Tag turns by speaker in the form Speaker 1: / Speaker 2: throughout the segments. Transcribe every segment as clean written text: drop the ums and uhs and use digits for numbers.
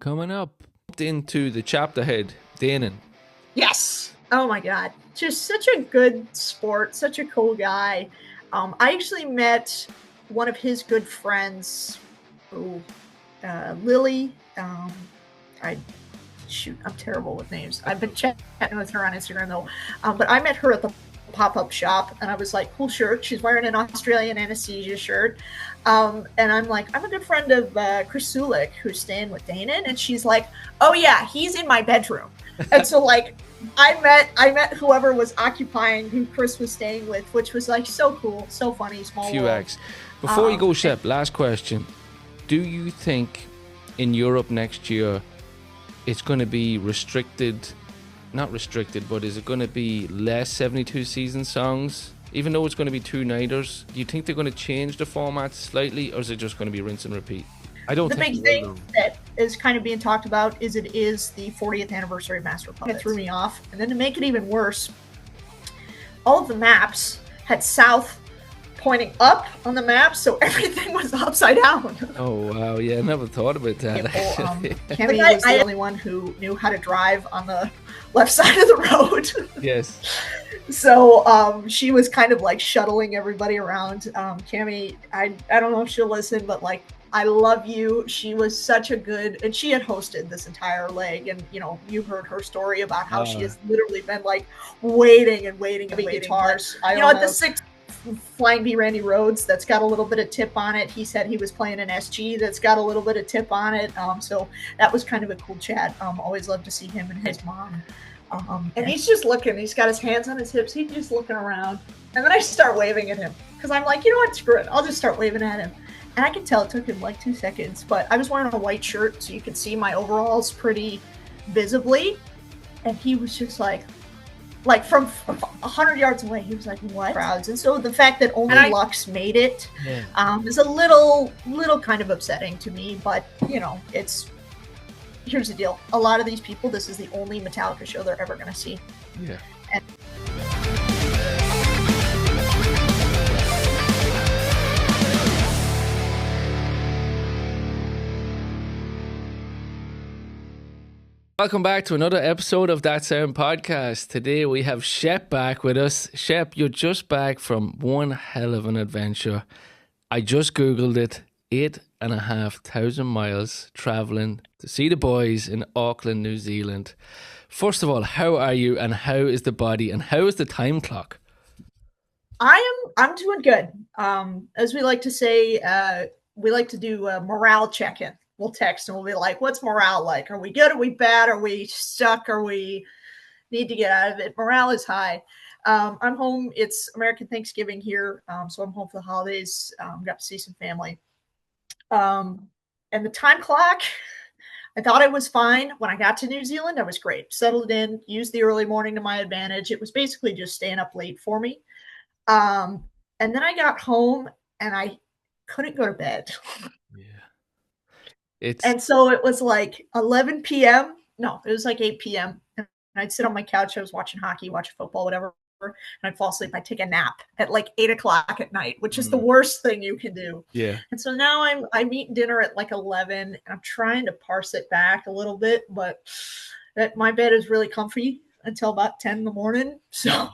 Speaker 1: Coming up into the chapter head, Danon.
Speaker 2: Yes. Oh my God. Just such a good sport, such a cool guy. I actually met one of his good friends, Lily. I I'm terrible with names. I've been chatting with her on Instagram though. But I met her at the pop-up shop and I was like, cool shirt. She's wearing an Australian anesthesia shirt. And I'm like, I'm a good friend of Chris Sulik, who's staying with Danon. And she's like, oh yeah, he's in my bedroom. And so like I met whoever was occupying who Chris was staying with, which was like so cool, so funny, small
Speaker 1: Few
Speaker 2: world.
Speaker 1: acts. Before you go, Shep, last question. Do you think in Europe next year it's going to be not restricted, but is it going to be less 72 season songs? Even though it's going to be two nighters, do you think they're going to change the format slightly, or is it just going to be rinse and repeat? I don't think
Speaker 2: the big thing that is kind of being talked about is it is the 40th anniversary of Master Puppets. It threw me off. And then to make it even worse, all of the maps had south pointing up on the map, so everything was upside down.
Speaker 1: Oh wow, yeah, I never thought about that.
Speaker 2: Cammy was the only one who knew how to drive on the left side of the road.
Speaker 1: Yes.
Speaker 2: So she was kind of like shuttling everybody around. Cammy, I don't know if she'll listen, but like, I love you. She was such a good, and she had hosted this entire leg, and you heard her story about how she has literally been like waiting and waiting and waiting. Guitars. At the 6th Flying V Randy Rhodes, that's got a little bit of tip on it. He said he was playing an SG that's got a little bit of tip on it. So that was kind of a cool chat. Always love to see him and his mom. And he's just looking. He's got his hands on his hips. He's just looking around. And then I start waving at him because I'm like, you know what? Screw it. I'll just start waving at him. And I can tell it took him like 2 seconds, but I was wearing a white shirt, so you could see my overalls pretty visibly. And he was just like from 100 yards away, he was like, what? Crowds. And so the fact that only Lux made it is a little kind of upsetting to me, but here's the deal. A lot of these people, this is the only Metallica show they're ever going to see.
Speaker 1: Yeah.
Speaker 2: And
Speaker 1: welcome back to another episode of That Sound Podcast. Today we have Shep back with us. Shep, you're just back from one hell of an adventure. I just Googled it. 8,500 miles traveling to see the boys in Auckland, New Zealand. First of all, how are you, and how is the body, and how is the time clock?
Speaker 2: I'm doing good. As we like to say, we like to do a morale check-in. We'll text and we'll be like, what's morale like? Are we good? Are we bad? Are we stuck? Are we need to get out of it? Morale is high. I'm home. It's American Thanksgiving here. So I'm home for the holidays. Got to see some family. And the time clock, I thought it was fine. When I got to New Zealand, I was great. Settled in, used the early morning to my advantage. It was basically just staying up late for me. And then I got home and I couldn't go to bed. And so it was like 11 p.m. No, it was like 8 p.m. And I'd sit on my couch. I was watching hockey, watching football, whatever. And I'd fall asleep. I'd take a nap at like 8 o'clock at night, which is the worst thing you can do.
Speaker 1: Yeah.
Speaker 2: And so now I'm eating dinner at like 11 and I'm trying to parse it back a little bit, but my bed is really comfy until about 10 in the morning. So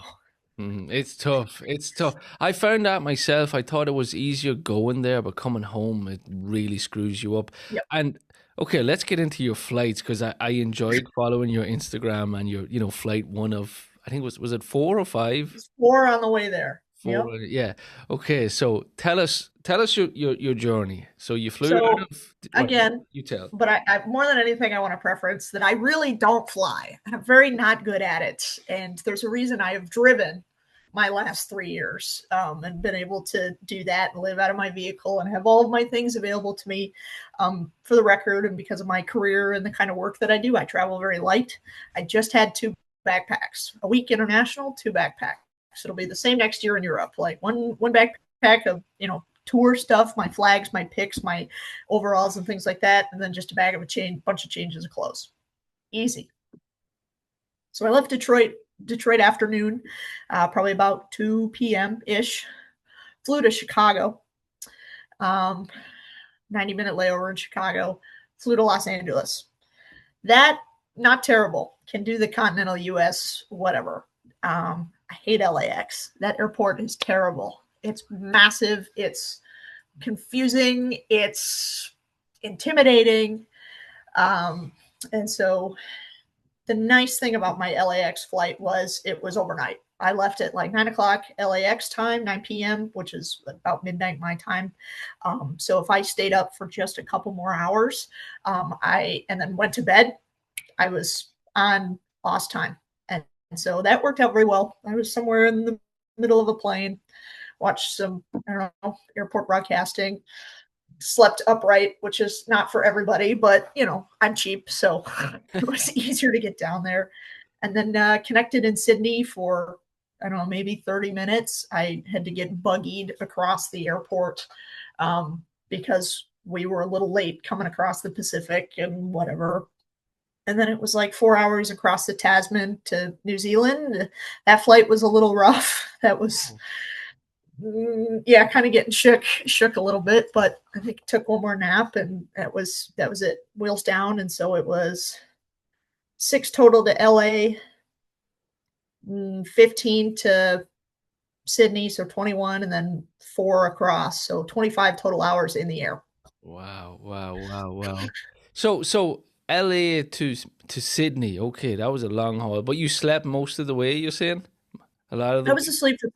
Speaker 1: it's tough. It's tough. I found that myself. I thought it was easier going there, but coming home, it really screws you up.
Speaker 2: Yep.
Speaker 1: And okay, let's get into your flights, because I enjoyed following your Instagram and your flight one of, I think was it 4 or 5?
Speaker 2: It's 4 on the way there.
Speaker 1: 4,
Speaker 2: yep.
Speaker 1: Yeah. Okay, so tell us your journey. So you flew out of,
Speaker 2: again.
Speaker 1: You tell.
Speaker 2: But I more than anything, I want to preference that I really don't fly. I'm very not good at it, and there's a reason I have driven my last 3 years and been able to do that and live out of my vehicle and have all of my things available to me. For the record, and because of my career and the kind of work that I do, I travel very light. I just had 2 backpacks, a week international, 2 backpacks. It'll be the same next year in Europe, like one backpack of tour stuff, my flags, my picks, my overalls and things like that, and then just a bag of bunch of changes of clothes. Easy. So I left Detroit afternoon, probably about 2 p.m. ish. Flew to Chicago, 90-minute layover in Chicago. Flew to Los Angeles. That, not terrible. Can do the continental US, whatever. I hate LAX. That airport is terrible. It's massive. It's confusing. It's intimidating. Um, and so the nice thing about my LAX flight was it was overnight. I left at like 9 o'clock LAX time, 9 p.m., which is about midnight my time. So if I stayed up for just a couple more hours, and then went to bed, I was on lost time. And so that worked out very well. I was somewhere in the middle of a plane, watched some, I don't know, airport broadcasting, slept upright, which is not for everybody, but I'm cheap, so it was easier to get down there. And then connected in Sydney for, I don't know, maybe 30 minutes. I had to get buggied across the airport because we were a little late coming across the Pacific and whatever. And then it was like 4 hours across the Tasman to New Zealand. That flight was a little rough. That was, yeah, kind of getting shook a little bit, but I think took one more nap and that was it. Wheels down. And so it was 6 total to LA, 15 to Sydney, so 21, and then 4 across, so 25 total hours in the air.
Speaker 1: Wow, wow, wow, wow. So LA to Sydney. Okay, that was a long haul, but you slept most of the way, you're saying? A lot of
Speaker 2: I
Speaker 1: the
Speaker 2: was asleep for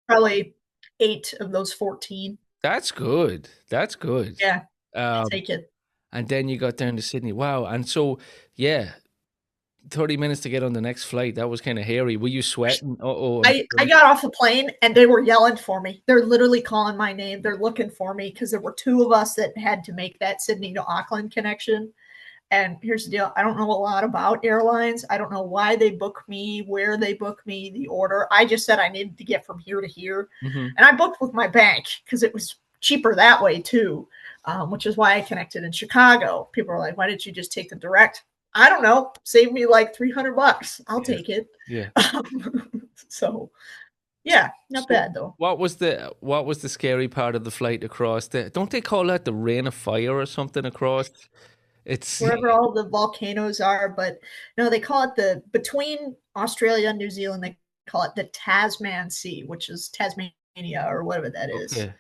Speaker 2: probably 8 of those 14.
Speaker 1: That's good. That's good.
Speaker 2: Yeah, I'll
Speaker 1: Um,
Speaker 2: take it.
Speaker 1: and then you got down to Sydney. Wow. And so, yeah, 30 minutes to get on the next flight. That was kind of hairy. Were you sweating? Uh-oh, I'm
Speaker 2: I got off the plane and they were yelling for me. They're literally calling my name. They're looking for me because there were 2 of us that had to make that Sydney to Auckland connection. And here's the deal. I don't know a lot about airlines. I don't know why they book me, where they book me, the order. I just said I needed to get from here to here.
Speaker 1: Mhm.
Speaker 2: And I booked with my bank because it was cheaper that way too, which is why I connected in Chicago. People are like, why didn't you just take the direct? I don't know. Save me like $300. I'll
Speaker 1: Yeah.
Speaker 2: take it.
Speaker 1: Yeah.
Speaker 2: So yeah, not
Speaker 1: So
Speaker 2: bad though.
Speaker 1: what was the scary part of the flight across the, don't they call that the rain of fire or something across? It's
Speaker 2: Wherever all the volcanoes are, but no, they call it the between Australia and New Zealand, they call it the Tasman Sea, which is Tasmania or whatever that is.
Speaker 1: okay.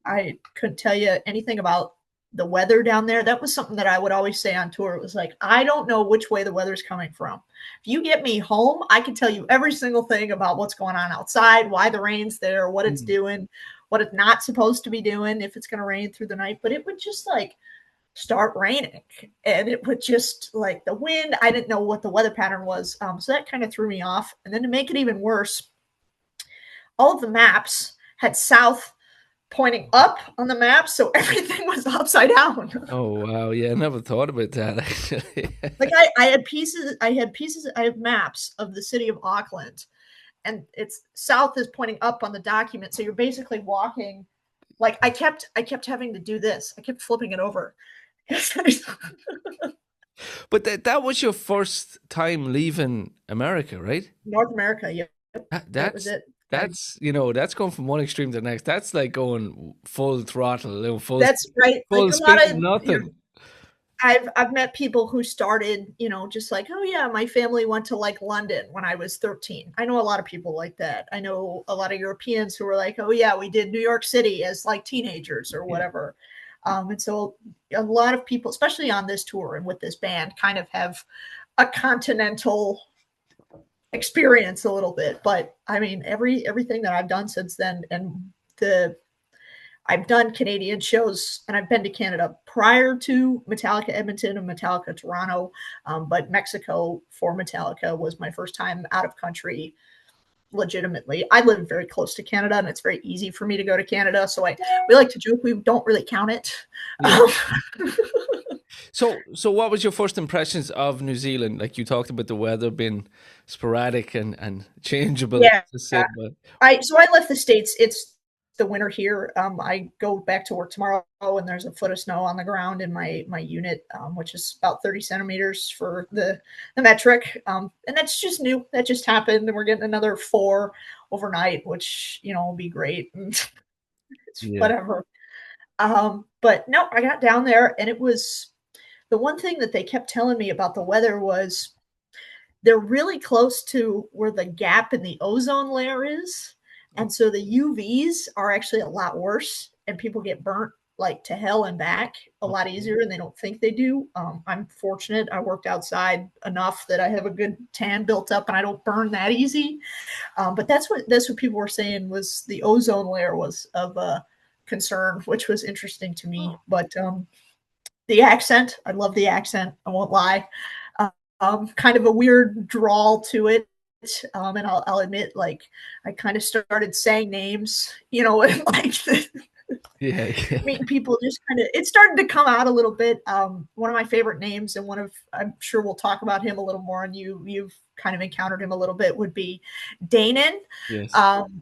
Speaker 2: I couldn't tell you anything about the weather down there. That was something that I would always say on tour. It was like, I don't know which way the weather's coming from. If you get me home, I can tell you every single thing about what's going on outside, why the rain's there, what it's
Speaker 1: Mm.
Speaker 2: doing, what it's not supposed to be doing, if it's going to rain through the night. But it would just like start raining and it would just like the wind. I didn't know what the weather pattern was. So that kind of threw me off. And then to make it even worse, all of the maps had south pointing up on the map. So everything was upside down.
Speaker 1: Oh wow, yeah, I never thought about that actually.
Speaker 2: Like I I have maps of the city of Auckland and it's south is pointing up on the document. So you're basically walking like I kept having to do this. I kept flipping it over.
Speaker 1: But that was your first time leaving America, right?
Speaker 2: North America, yeah.
Speaker 1: That,
Speaker 2: That was
Speaker 1: that's
Speaker 2: it.
Speaker 1: that's going from one extreme to the next. That's like going full throttle,
Speaker 2: That's right. Like
Speaker 1: full
Speaker 2: a lot
Speaker 1: speed,
Speaker 2: of
Speaker 1: nothing.
Speaker 2: I've met people who started, just like, oh yeah, my family went to like London when I was 13. I know a lot of people like that. I know a lot of Europeans who were like, oh yeah, we did New York City as like teenagers or
Speaker 1: Yeah,
Speaker 2: whatever. And so a lot of people, especially on this tour and with this band, kind of have a continental experience a little bit. But I mean, everything that I've done since then, and the I've done Canadian shows and I've been to Canada prior to Metallica Edmonton and Metallica Toronto. But Mexico for Metallica was my first time out of country legitimately. I live very close to Canada and it's very easy for me to go to Canada. So we like to joke we don't really count it.
Speaker 1: yeah.
Speaker 2: Um,
Speaker 1: So what was your first impressions of New Zealand? Like you talked about the weather being sporadic and changeable,
Speaker 2: yeah.
Speaker 1: to say, but
Speaker 2: I left the States. It's the winter here. I go back to work tomorrow and there's a foot of snow on the ground in my unit, which is about 30 centimeters for the metric. And that's just new. That just happened. And we're getting another 4 overnight, which, will be great. And it's
Speaker 1: yeah.
Speaker 2: whatever. But no, I got down there and it was the one thing that they kept telling me about the weather was they're really close to where the gap in the ozone layer is. And so the UVs are actually a lot worse, and people get burnt like to hell and back a lot easier, and they don't think they do. I'm fortunate. I worked outside enough that I have a good tan built up, and I don't burn that easy. But that's what people were saying was the ozone layer was of concern, which was interesting to me. But the accent, I love the accent. I won't lie. Kind of a weird drawl to it. And I'll admit, like, I kind of started saying names, like
Speaker 1: Yeah, yeah.
Speaker 2: meeting people just kind of, it started to come out a little bit. One of my favorite names, and I'm sure we'll talk about him a little more, and you've kind of encountered him a little bit, would be Danon.
Speaker 1: Yes.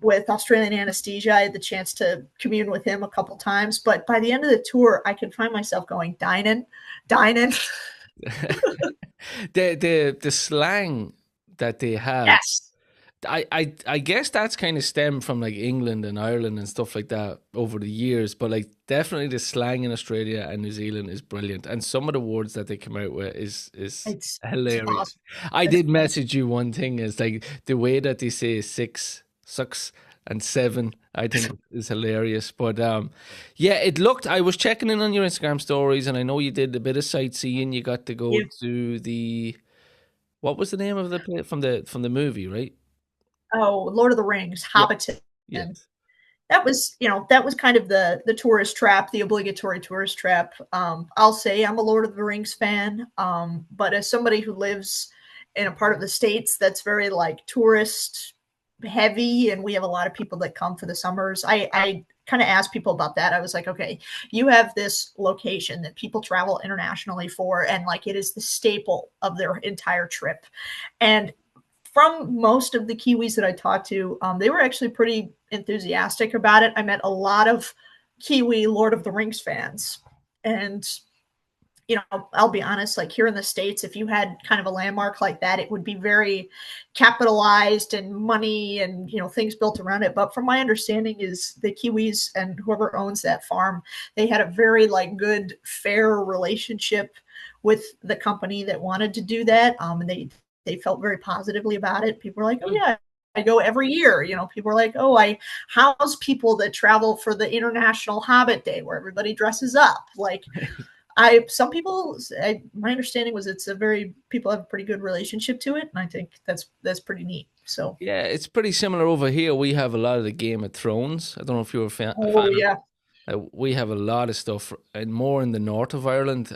Speaker 2: With Australian Anesthesia. I had the chance to commune with him a couple times, but by the end of the tour, I could find myself going, Dinan.
Speaker 1: The slang that they have,
Speaker 2: Yes.
Speaker 1: I guess that's kind of stemmed from like England and Ireland and stuff like that over the years. But like definitely the slang in Australia and New Zealand is brilliant, and some of the words that they come out with is
Speaker 2: It's
Speaker 1: hilarious.
Speaker 2: awesome.
Speaker 1: I
Speaker 2: It's
Speaker 1: did message you one thing is like the way that they say six, sucks, and seven. I think is hilarious. But yeah, it looked. I was checking in on your Instagram stories, and I know you did a bit of sightseeing. You got to go
Speaker 2: yeah.
Speaker 1: to the what was the name of the place from the movie, right?
Speaker 2: Oh, Lord of the Rings,
Speaker 1: Yeah.
Speaker 2: Hobbiton.
Speaker 1: Yes.
Speaker 2: That was kind of the tourist trap, the obligatory tourist trap. I'll say I'm a Lord of the Rings fan, but as somebody who lives in a part of the states that's very like tourist heavy, and we have a lot of people that come for the summers, I kind of asked people about that. I was like, okay, you have this location that people travel internationally for, and like it is the staple of their entire trip. And from most of the Kiwis that I talked to, they were actually pretty enthusiastic about it. I met a lot of Kiwi Lord of the Rings fans. And, I'll be honest, like here in the States, if you had kind of a landmark like that, it would be very capitalized and money and, things built around it. But from my understanding is the Kiwis and whoever owns that farm, they had a very like good, fair relationship with the company that wanted to do that. And they felt very positively about it. People were like, oh yeah, I go every year. People are like, oh, I house people that travel for the International Hobbit Day where everybody dresses up. Like my understanding was people have a pretty good relationship to it. And I think that's pretty neat. So,
Speaker 1: Yeah, it's pretty similar over here. We have a lot of the Game of Thrones. I don't know if you're a
Speaker 2: oh
Speaker 1: fan of.
Speaker 2: yeah,
Speaker 1: We have a lot of stuff, and more in the north of Ireland.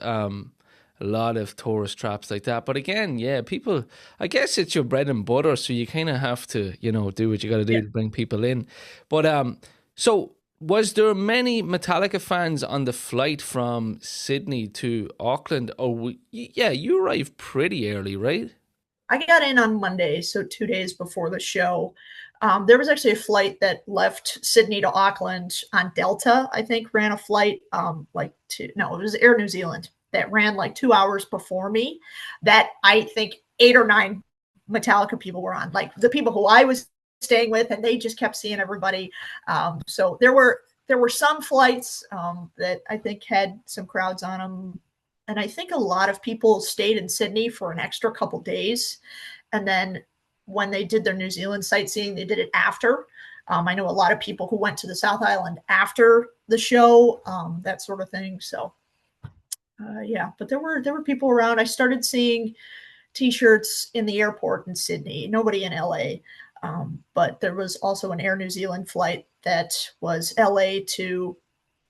Speaker 1: A lot of tourist traps like that. But again, yeah, people. I guess it's your bread and butter, so you kind of have to, do what you got to
Speaker 2: yeah.
Speaker 1: do to bring people in. But so was there many Metallica fans on the flight from Sydney to Auckland? Yeah, you arrived pretty early, right?
Speaker 2: I got in on Monday, so 2 days before the show. There was actually a flight that left Sydney to Auckland on Delta, I think, ran a flight no, it was Air New Zealand that ran like 2 hours before me. That I think 8 or 9 Metallica people were on, like the people who I was staying with, and they just kept seeing everybody. So there were some flights that I think had some crowds on them, and I think a lot of people stayed in Sydney for an extra couple days, and then when they did their New Zealand sightseeing, they did it after. I know a lot of people who went to the South Island after the show, that sort of thing. So, yeah, but there were people around. I started seeing T-shirts in the airport in Sydney. Nobody in LA, but there was also an Air New Zealand flight that was LA to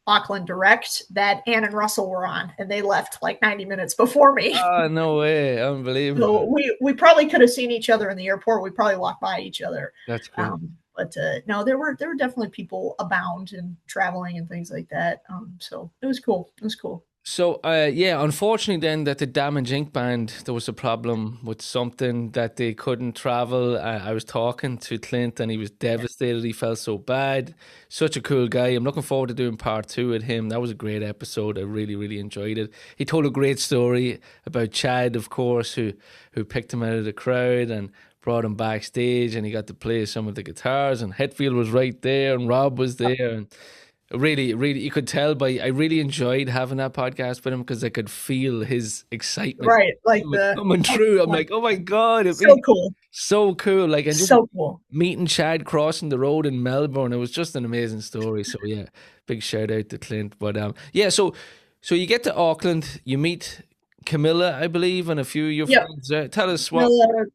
Speaker 2: Auckland direct that Ann and Russell were on, and they left like 90 minutes before me.
Speaker 1: Oh, no way.
Speaker 2: So
Speaker 1: Unbelievable.
Speaker 2: we probably could have seen each other in the airport. We probably walked by each other.
Speaker 1: That's great.
Speaker 2: But no, there were definitely people abound and traveling and things like that. So it was cool. It was cool.
Speaker 1: So, yeah, unfortunately, then that the Damage Inc. band, there was a problem with something that they couldn't travel. I was talking to Clint, and he was devastated. He felt so bad. Such a cool guy. I'm looking forward to doing part two with him. That was a great episode. I really, really enjoyed it. He told a great story about Chad, of course, who picked him out of the crowd and brought him backstage, and he got to play some of the guitars. And Hetfield was right there, and Rob was there, and Really, really, you could tell by. I really enjoyed having that podcast with him because I could feel his excitement
Speaker 2: Right, like the
Speaker 1: coming
Speaker 2: oh,
Speaker 1: through. I'm
Speaker 2: like
Speaker 1: like, oh my god, it'd
Speaker 2: so
Speaker 1: be
Speaker 2: cool,
Speaker 1: so cool. Like, and just
Speaker 2: so cool.
Speaker 1: meeting Chad crossing the road in Melbourne. It was just an amazing story. So yeah, big shout out to Clint. But yeah, so you get to Auckland, you meet Camilla, I believe, and a few of your
Speaker 2: Yep.
Speaker 1: friends. Tell us what.
Speaker 2: Miller,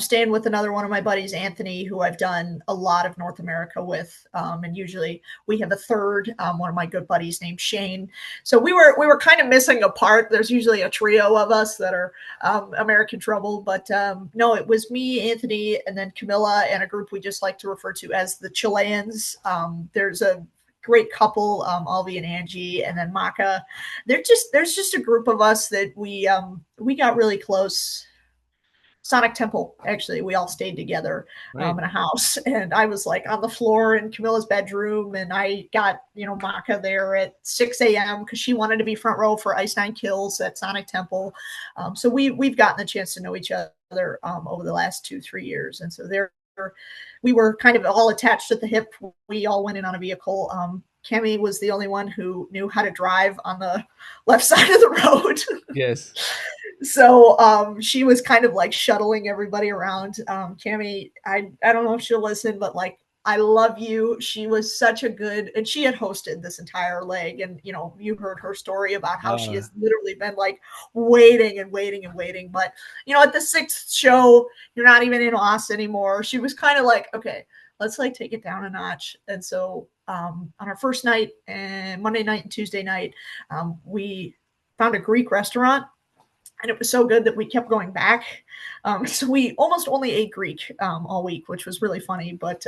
Speaker 2: staying with another one of my buddies, Anthony, who I've done a lot of North America with, and usually we have a third, one of my good buddies named Shane. So we were kind of missing a part. There's usually a trio of us that are American Trouble, but no, it was me, Anthony, and then Camilla, and a group we just like to refer to as the Chileans. There's a great couple, Alvi and Angie, and then Maka. There's just a group of us that we got really close. Sonic Temple, actually, we all stayed together
Speaker 1: Right.
Speaker 2: in a house. And I was like on the floor in Camilla's bedroom. And I got, Maka there at 6 a.m. because she wanted to be front row for Ice Nine Kills at Sonic Temple. So we've gotten the chance to know each other over the last 2-3 years. And so we were kind of all attached at the hip. We all went in on a vehicle. Cami was the only one who knew how to drive on the left side of the road.
Speaker 1: Yes.
Speaker 2: So she was kind of like shuttling everybody around. Cami, I don't know if she'll listen, but like, I love you. She was such a good, and she had hosted this entire leg. And, you heard her story about how she
Speaker 1: Uh,
Speaker 2: has literally been like waiting and waiting and waiting. But, at the sixth show, you're not even in Austin anymore. She was kind of like, okay, let's like take it down a notch. And so on our first night and Monday night and Tuesday night, we found a Greek restaurant, and it was so good that we kept going back. So we almost only ate Greek all week, which was really funny. But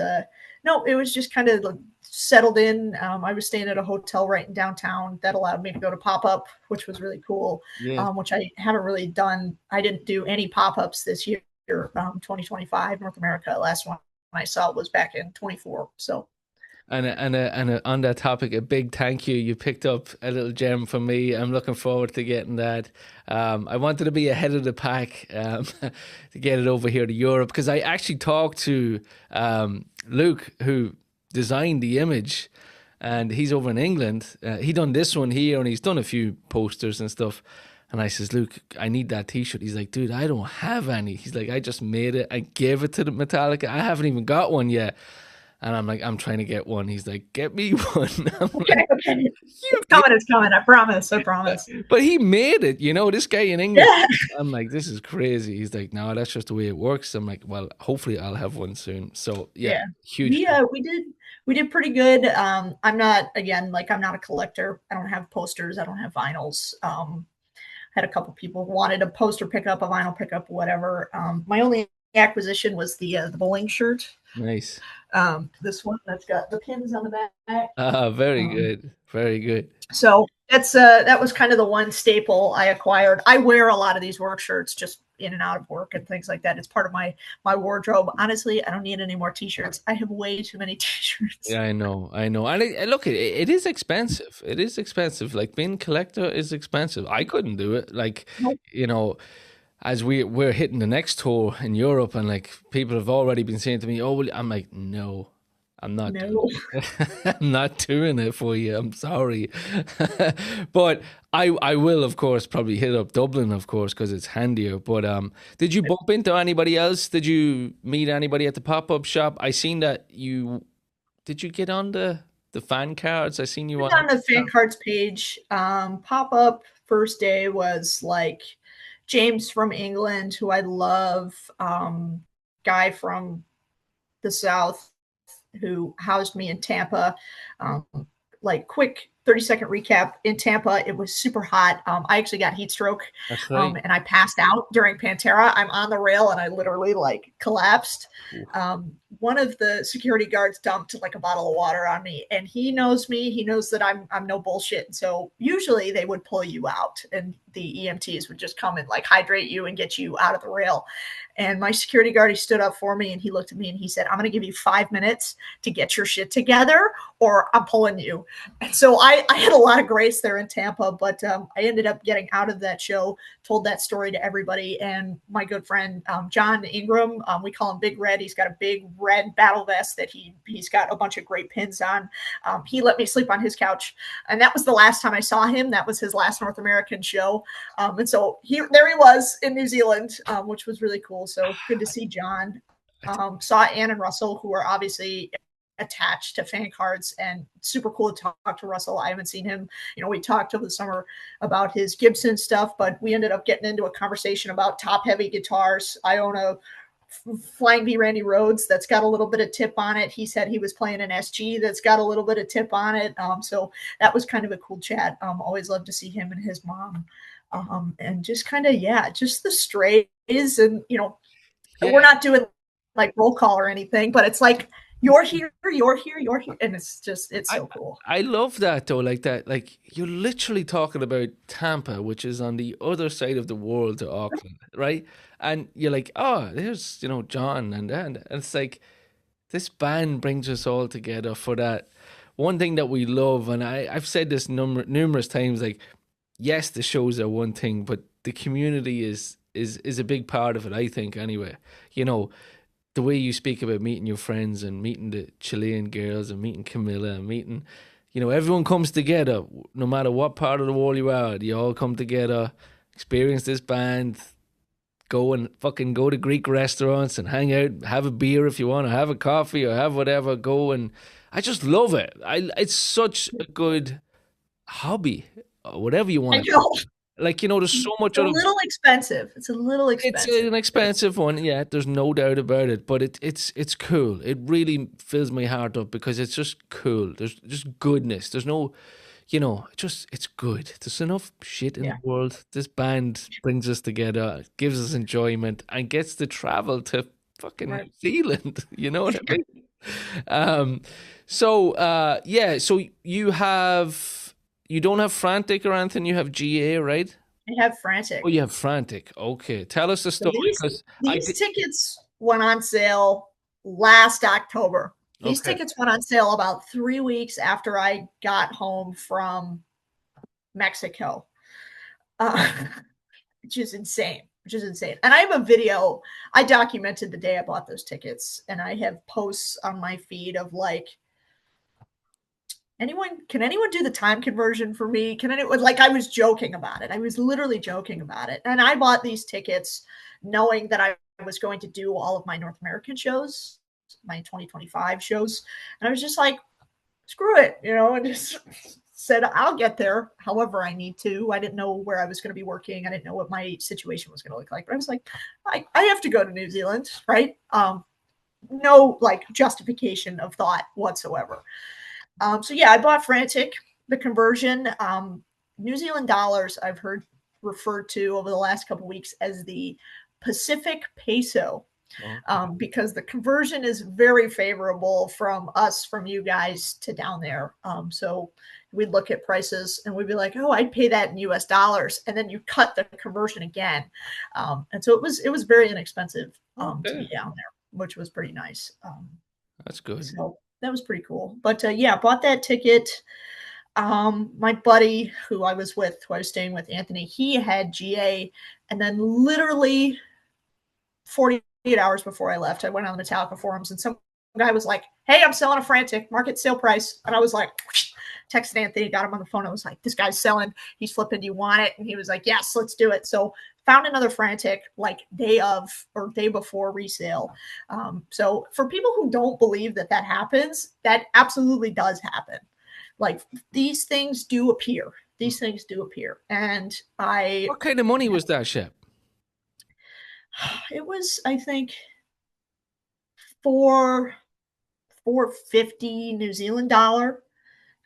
Speaker 2: no, it was just kind of settled in. I was staying at a hotel right in downtown that allowed me to go to pop-up, which was really cool,
Speaker 1: yes.
Speaker 2: which I haven't really done. I didn't do any pop-ups this year, 2025 North America. Last one I saw was back in 24. So
Speaker 1: And on that topic, a big thank you. You picked up a little gem from me. I'm looking forward to getting that. I wanted to be ahead of the pack to get it over here to Europe because I actually talked to Luke, who designed the image, and he's over in England. He done this one here, and he's done a few posters and stuff. And I says, Luke, I need that T-shirt. He's like, dude, I don't have any. He's like, I just made it. I gave it to the Metallica. I haven't even got one yet. And I'm like, I'm trying to get one. He's like, get me one. I'm
Speaker 2: okay,
Speaker 1: like,
Speaker 2: okay. It's coming. I promise.
Speaker 1: but he made it, this guy in England.
Speaker 2: Yeah.
Speaker 1: I'm like, this is crazy. He's like, no, that's just the way it works. I'm like, well, hopefully I'll have one soon. So yeah,
Speaker 2: Yeah.
Speaker 1: huge.
Speaker 2: We did pretty good. I'm not, again, like, I'm not a collector. I don't have posters. I don't have vinyls. Had a couple people who wanted a poster pickup, a vinyl pickup, whatever. My only acquisition was the bowling shirt.
Speaker 1: Nice.
Speaker 2: This one that's got the pins on the back.
Speaker 1: Very good. Very good.
Speaker 2: So that was kind of the one staple I acquired. I wear a lot of these work shirts just in and out of work and things like that. It's part of my wardrobe. Honestly, I don't need any more t-shirts. I have way too many t-shirts.
Speaker 1: Yeah, I know. And look, it is expensive. It is expensive. Like being a collector is expensive. I couldn't do it. Like,
Speaker 2: Nope.
Speaker 1: as we're hitting the next tour in Europe, and like people have already been saying to me, "Oh, I'm like, no, I'm not doing
Speaker 2: No.
Speaker 1: it. I'm not doing it for you. I'm sorry." But I will, of course, probably hit up Dublin, of course, because it's handier. But did you bump into anybody else? Did you meet anybody at the pop-up shop? I seen that did you get on the fan cards? I seen you
Speaker 2: On the fan cards page, pop-up first day was like James from England, who I love, guy from the South who housed me in Tampa. Like, quick 30-second recap. In Tampa, it was super hot. I actually got heat stroke,
Speaker 1: That's right.
Speaker 2: and I passed out during Pantera. I'm on the rail and I literally like collapsed. One of the security guards dumped like a bottle of water on me, and he knows me. He knows that I'm no bullshit. And so usually they would pull you out, and the EMTs would just come and like hydrate you and get you out of the rail. And my security guard, he stood up for me and he looked at me and he said, "I'm going to give you 5 minutes to get your shit together or I'm pulling you." And so I I had a lot of grace there in Tampa, but I ended up getting out of that show, told that story to everybody. And my good friend, John Ingram, we call him Big Red. He's got a big red battle vest that he's got a bunch of great pins on. He let me sleep on his couch. And that was the last time I saw him. That was his last North American show. And so there he was in New Zealand, which was really cool. So good to see John. Saw Ann and Russell, who are obviously attached to fan cards, and super cool to talk to Russell. I haven't seen him. We talked over the summer about his Gibson stuff, but we ended up getting into a conversation about top heavy guitars. I own a Flying V Randy Rhodes that's got a little bit of tip on it. He said he was playing an SG that's got a little bit of tip on it. So that was kind of a cool chat. Always love to see him and his mom. And just kind of, just the strays. And, we're not doing like roll call or anything, but it's like, you're here, and it's so cool.
Speaker 1: I love that though, like that, like you're literally talking about Tampa, which is on the other side of the world to Auckland, right? And you're like, oh, there's John, and it's like this band brings us all together for that one thing that we love. And I've said this numerous times, like, yes, the shows are one thing, but the community is a big part of it, I think, anyway. The way you speak about meeting your friends and meeting the Chilean girls and meeting Camilla and meeting, everyone comes together, no matter what part of the world you are. You all come together, experience this band, go to Greek restaurants and hang out, have a beer if you want, or have a coffee or have whatever, go. And I just love it. It's such a good hobby, or whatever you want to do. Like, there's so much.
Speaker 2: It's a little expensive. It's
Speaker 1: an expensive one, yeah. There's no doubt about it, but it's cool. It really fills my heart up because it's just cool. There's just goodness. There's no, it's good. There's enough shit in the world. This band brings us together, gives us enjoyment, and gets to travel to fucking New Zealand. You know what I mean? So you don't have Frantic or anything. You have GA, right?
Speaker 2: I have Frantic.
Speaker 1: Oh, you have Frantic. Okay, tell us the story.
Speaker 2: These tickets went on sale last October. These tickets went on sale about 3 weeks after I got home from Mexico, which is insane. And I have a video. I documented the day I bought those tickets, and I have posts on my feed of like, can anyone do the time conversion for me? Can anyone, like, I was joking about it. I was literally joking about it. And I bought these tickets knowing that I was going to do all of my North American shows, my 2025 shows. And I was just like, screw it, and just said, I'll get there however I need to. I didn't know where I was going to be working. I didn't know what my situation was going to look like. But I was like, I have to go to New Zealand, right? No, like, justification of thought whatsoever. I bought Frantic, the conversion. New Zealand dollars, I've heard referred to over the last couple of weeks as the Pacific peso, because the conversion is very favorable from you guys to down there. So we'd look at prices and we'd be like, oh, I'd pay that in US dollars. And then you cut the conversion again. And so it was very inexpensive to be down there, which was pretty nice.
Speaker 1: That's good.
Speaker 2: So that was pretty cool. But bought that ticket. My buddy who I was staying with, Anthony, he had GA. And then literally 48 hours before I left, I went on the Metallica forums and some guy was like, hey, I'm selling a Frantic, market sale price. And I was like, texted Anthony, got him on the phone. I was like, this guy's selling. He's flipping. Do you want it? And he was like, yes, let's do it. So found another Frantic like day before resale. So for people who don't believe that happens, that absolutely does happen. Like, these things do appear. And
Speaker 1: what kind of money was that, Shep?
Speaker 2: It was, I think, 450 New Zealand dollar,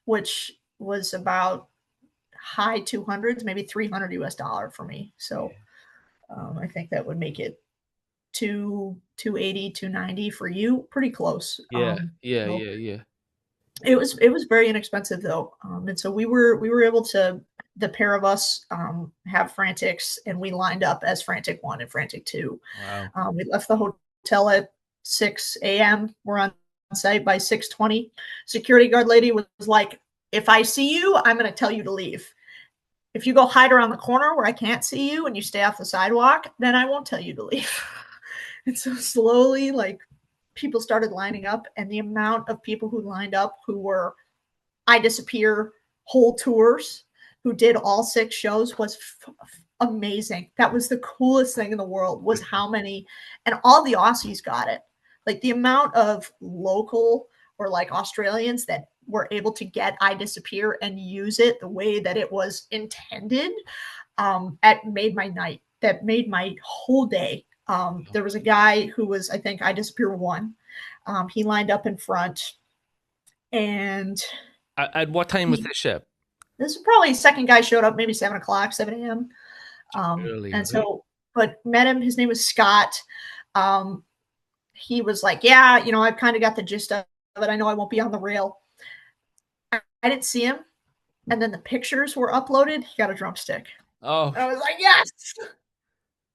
Speaker 2: which was about high 200s, maybe 300 US dollar for me. So I think that would make it 280, 290 for you. Pretty close.
Speaker 1: Yeah.
Speaker 2: It was very inexpensive though. And so we were able to, the pair of us, have Frantics, and we lined up as Frantic 1 and Frantic 2.
Speaker 1: Wow.
Speaker 2: We left the hotel at 6 a.m. We're on site by 6:20. Security guard lady was like, If I see you, I'm going to tell you to leave. If you go hide around the corner where I can't see you and you stay off the sidewalk, then I won't tell you to leave. And so slowly, like, people started lining up, and the amount of people who lined up who were I Disappear whole tours, who did all 6 shows, was amazing. That was the coolest thing in the world, was how many, and all the Aussies got it. Like, the amount of local or like Australians that were able to get I Disappear and use it the way that it was intended, that made my night. That made my whole day. There was a guy who was, I think, I Disappear 1. He lined up in front, and
Speaker 1: At what time was this ship?
Speaker 2: this is probably second guy showed up, maybe 7 o'clock, 7 a.m.
Speaker 1: Early,
Speaker 2: And
Speaker 1: right?
Speaker 2: so, but met him. His name was Scott. Um, he was like, yeah, I've kind of got the gist of it. I know I won't be on the rail. I didn't see him. And then the pictures were uploaded. He got a drumstick.
Speaker 1: Oh,
Speaker 2: I was like, yes.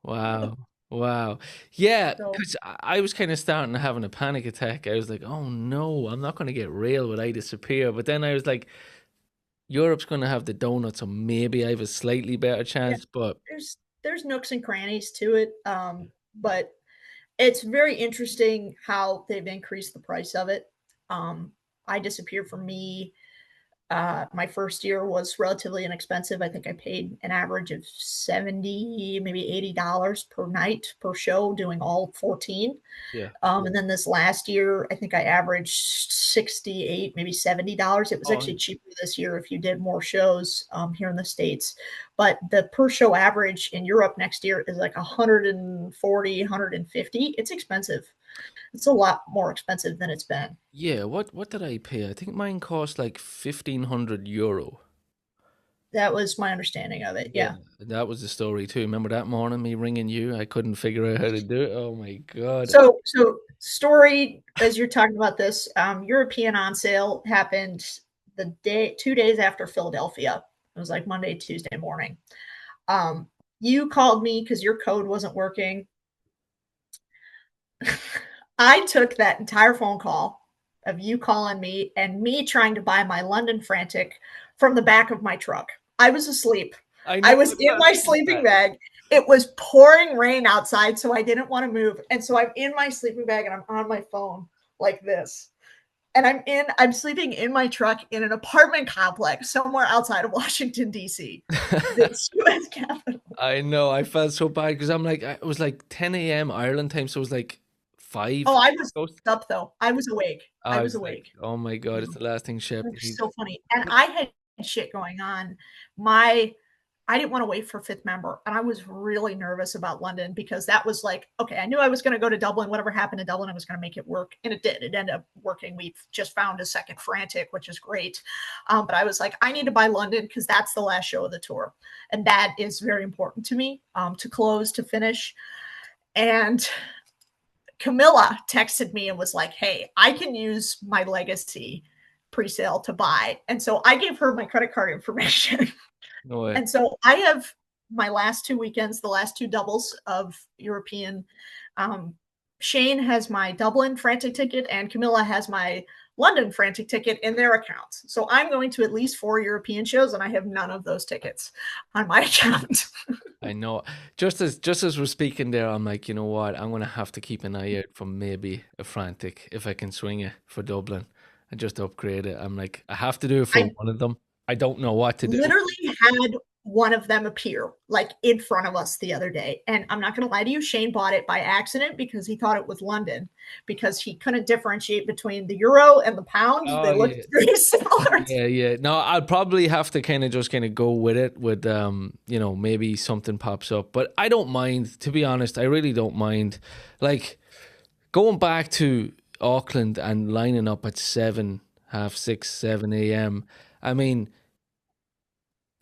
Speaker 1: wow. Wow. Yeah,
Speaker 2: So,
Speaker 1: because I was kind of starting to having a panic attack. I was like, oh no, I'm not going to get rail when I disappear. But then I was like, Europe's going to have the donuts, so maybe I have a slightly better
Speaker 2: yeah,
Speaker 1: chance. But
Speaker 2: there's nooks and crannies to it. But it's very interesting how they've increased the price of it. I Disappear for me, my first year was relatively inexpensive. I think I paid an average of 70, maybe $80 per night per show, doing all 14.
Speaker 1: yeah.
Speaker 2: And then this last year, I think I averaged 68, maybe $70. It was
Speaker 1: Oh,
Speaker 2: actually cheaper this year if you did more shows here in the States. But the per show average in Europe next year is like 140, 150. It's expensive. It's a lot more expensive than it's been.
Speaker 1: yeah. What did I pay? I think mine cost like 1,500 euro.
Speaker 2: That was my understanding of it.
Speaker 1: Yeah,
Speaker 2: Yeah.
Speaker 1: that was the story too. Remember that morning, me ringing you? I couldn't figure out how to do it. Oh my God.
Speaker 2: So story, as you're talking about this, European on sale happened the day 2 days after Philadelphia. It was like Monday, Tuesday morning. Um, you called me because your code wasn't working. I took that entire phone call of you calling me and me trying to buy my London Frantic from the back of my truck. I was asleep.
Speaker 1: I
Speaker 2: I
Speaker 1: know.
Speaker 2: was
Speaker 1: I
Speaker 2: in
Speaker 1: felt
Speaker 2: my
Speaker 1: like
Speaker 2: sleeping
Speaker 1: that.
Speaker 2: bag. It was pouring rain outside, so I didn't want to move. And so I'm in my sleeping bag and I'm on my phone like this. And I'm sleeping in my truck in an apartment complex somewhere outside of Washington, D.C., the US Capitol.
Speaker 1: I know. I felt so bad because I'm like, it was like 10 a.m. Ireland time, so it was like
Speaker 2: Oh,
Speaker 1: five.
Speaker 2: I was
Speaker 1: Close.
Speaker 2: up though. I was awake. I
Speaker 1: I
Speaker 2: was
Speaker 1: was like,
Speaker 2: awake.
Speaker 1: oh my God, it's
Speaker 2: Um,
Speaker 1: the last thing Shep
Speaker 2: It was
Speaker 1: needs.
Speaker 2: so funny. And I had shit going on. My I didn't want to wait for fifth member. And I was really nervous about London because that was like, okay, I knew I was going to go to Dublin. Whatever happened to Dublin, I was going to make it work. And it did. It ended up working. We've just found a second Frantic, which is great. But I was like, I need to buy London because that's the last show of the tour. And that is very important to me, to close, to finish. And Camilla texted me and was like, hey, I can use my legacy pre-sale to buy. And so I gave her my credit card information.
Speaker 1: No way.
Speaker 2: And so I have my last 2 weekends, the last 2 doubles of European. Um, Shane has my Dublin Frantic ticket, and Camilla has my London Frantic ticket in their accounts. So I'm going to at least 4 European shows, and I have none of those tickets on my account.
Speaker 1: I know. Just as we're speaking there, I'm like, you know what? I'm gonna have to keep an eye out for maybe a Frantic if I can swing it for Dublin and just upgrade it. I'm like, I have to do it for
Speaker 2: I
Speaker 1: one of them. I don't know what to do.
Speaker 2: literally had one of them appear like in front of us the other day. And I'm not going to lie to you, Shane bought it by accident because he thought it was London because he couldn't differentiate between the euro and the pound.
Speaker 1: Oh
Speaker 2: They looked
Speaker 1: yeah.
Speaker 2: very similar.
Speaker 1: Yeah, yeah. No, I'll probably have to kind of just kind of go with it with maybe something pops up. But I don't mind, to be honest, I really don't mind. Like going back to Auckland and lining up at 7, half 6, 7 a.m. I mean,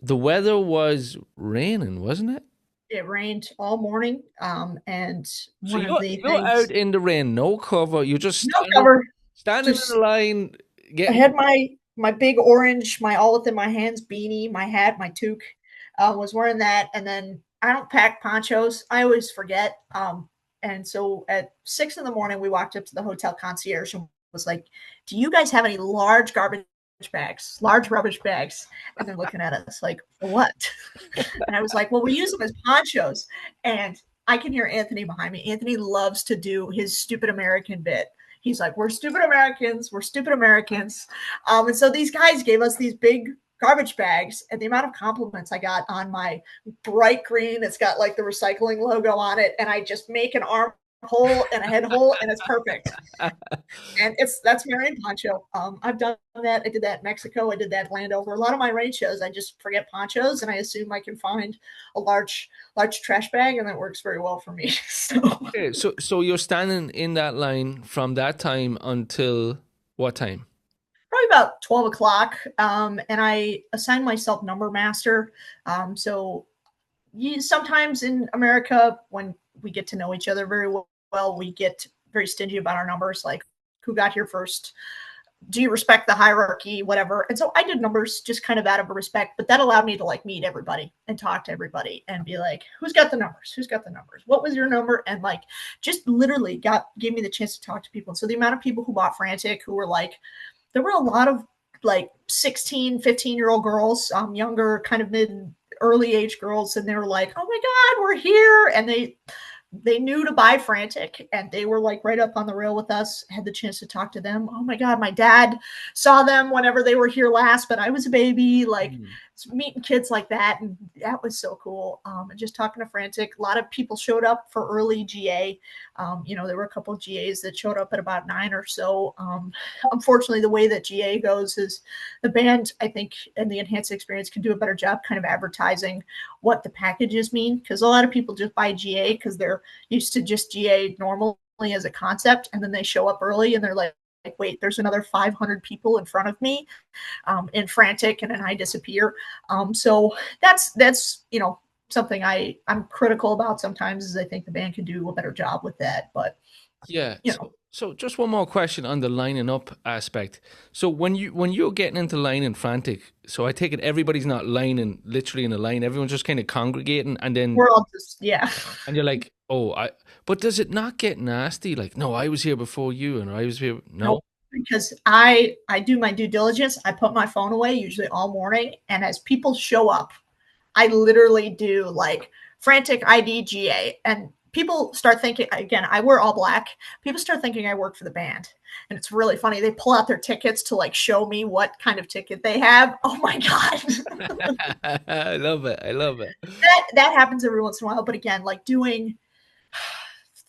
Speaker 1: the weather was raining, wasn't it?
Speaker 2: It rained all morning. And
Speaker 1: So
Speaker 2: one of the
Speaker 1: you're out
Speaker 2: things,
Speaker 1: in the rain, no cover, you're just
Speaker 2: no cover,
Speaker 1: standing in the
Speaker 2: just
Speaker 1: line,
Speaker 2: I
Speaker 1: getting
Speaker 2: had my big orange, my all within my hands beanie, my hat, my toque. Was wearing that, and then I don't pack ponchos. I always forget. And so at 6 in the morning, we walked up to the hotel concierge and was like, "Do you guys have any large garbage bags, large rubbish bags. And they're looking at us like, for what? And I was like, well, we use them as ponchos. And I can hear Anthony behind me. Anthony loves to do his stupid American bit. He's like, we're stupid Americans. We're stupid Americans. And so these guys gave us these big garbage bags, and the amount of compliments I got on my bright green, it's got like the recycling logo on it, and I just make an arm hole and a head hole, and it's perfect. And that's my rain poncho. I've done that. I did that in Mexico. I did that Landover. A lot of my rain shows, I just forget ponchos, and I assume I can find a large trash bag, and that works very well for me. So
Speaker 1: Okay, so you're standing in that line from that time until what time?
Speaker 2: probably about 12 o'clock. And I assigned myself number master. So sometimes in America, when we get to know each other very well, we get very stingy about our numbers, like who got here first, do you respect the hierarchy, whatever. And so I did numbers just kind of out of respect, but that allowed me to like meet everybody and talk to everybody and be like, who's got the numbers, what was your number? And like just literally gave me the chance to talk to people. And so the amount of people who bought Frantic, who were like, there were a lot of like 16, 15-year-old girls, younger, kind of mid early age girls, and they were like, oh my God, we're here. And they knew to buy Frantic, and they were like right up on the rail with us. Had the chance to talk to them. Oh my God, my dad saw them whenever they were here last, but I was a baby. Like meeting kids like that, and that was so cool. And just talking to Frantic. A lot of people showed up for early GA. There were a couple of GAs that showed up at about 9 or so. Unfortunately, the way that GA goes is the band, I think, and the enhanced experience can do a better job kind of advertising what the packages mean, because a lot of people just buy GA because they're used to just GA normally as a concept, and then they show up early and they're like, wait, there's another 500 people in front of me in Frantic, and then I disappear. So that's something I'm critical about sometimes, is I think the band can do a better job with that. But
Speaker 1: Yeah. So just one more question on the lining up aspect. So when you're getting into lining Frantic, so I take it everybody's not lining literally in a line. Everyone's just kind of congregating, and then
Speaker 2: we're all just, yeah.
Speaker 1: and you're like, oh, But does it not get nasty? Like, no, I was here before you, and I was here. No.
Speaker 2: Nope. Because I do my due diligence. I put my phone away usually all morning, and as people show up, I literally do like Frantic ID GA, and people start thinking, again, I wear all black. People start thinking I work for the band. And it's really funny. They pull out their tickets to like show me what kind of ticket they have. Oh my God.
Speaker 1: I love it. I love it.
Speaker 2: That happens every once in a while. But again, like doing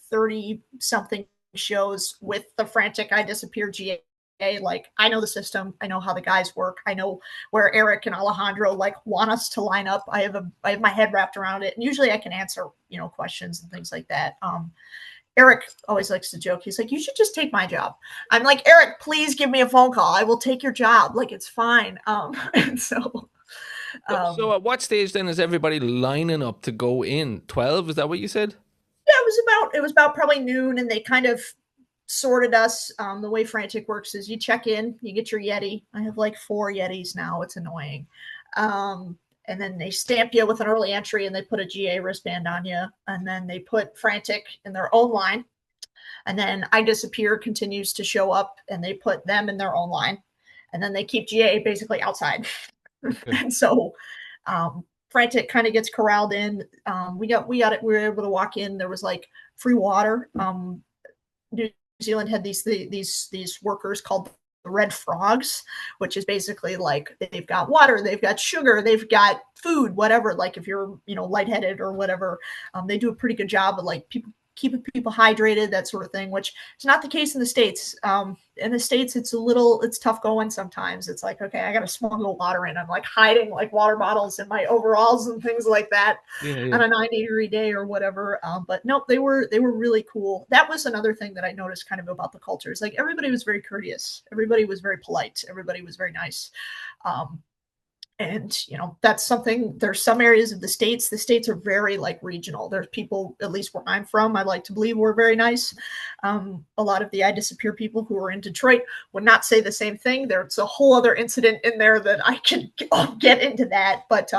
Speaker 2: 30 something shows with the Frantic I Disappear GA, like I know the system, I know how the guys work, I know where Eric and Alejandro like want us to line up. I have my head wrapped around it, and usually I can answer questions and things like that. Eric always likes to joke. He's like, you should just take my job. I'm like, Eric, please give me a phone call, I will take your job, like it's fine. And so
Speaker 1: So at what stage then is everybody lining up to go in? 12, is that what you said?
Speaker 2: Yeah, it was about probably noon, and they kind of sorted us. The way Frantic works is you check in, you get your Yeti. I have like 4 Yetis now. It's annoying. And then they stamp you with an early entry, and they put a GA wristband on you, and then they put Frantic in their own line. And then I Disappear continues to show up, and they put them in their own line. And then they keep GA basically outside. And so Frantic kind of gets corralled in. We got it. We were able to walk in. There was like free water. New Zealand had these workers called the Red Frogs, which is basically like they've got water, they've got sugar, they've got food, whatever. Like if you're lightheaded or whatever, they do a pretty good job of like keeping people hydrated, that sort of thing, which is not the case in the States. In the States, it's tough going sometimes. It's like, okay, I got to smuggle water in. I'm like hiding like water bottles in my overalls and things like that on a 90-degree day or whatever. But nope, they were really cool. That was another thing that I noticed kind of about the culture. Is like everybody was very courteous. Everybody was very polite. Everybody was very nice. And that's something. There's some areas of the states are very like regional. There's people, at least where I'm from, I like to believe, we're very nice. A lot of the I Disappear people who are in Detroit would not say the same thing. There's a whole other incident in there that I can get into that. But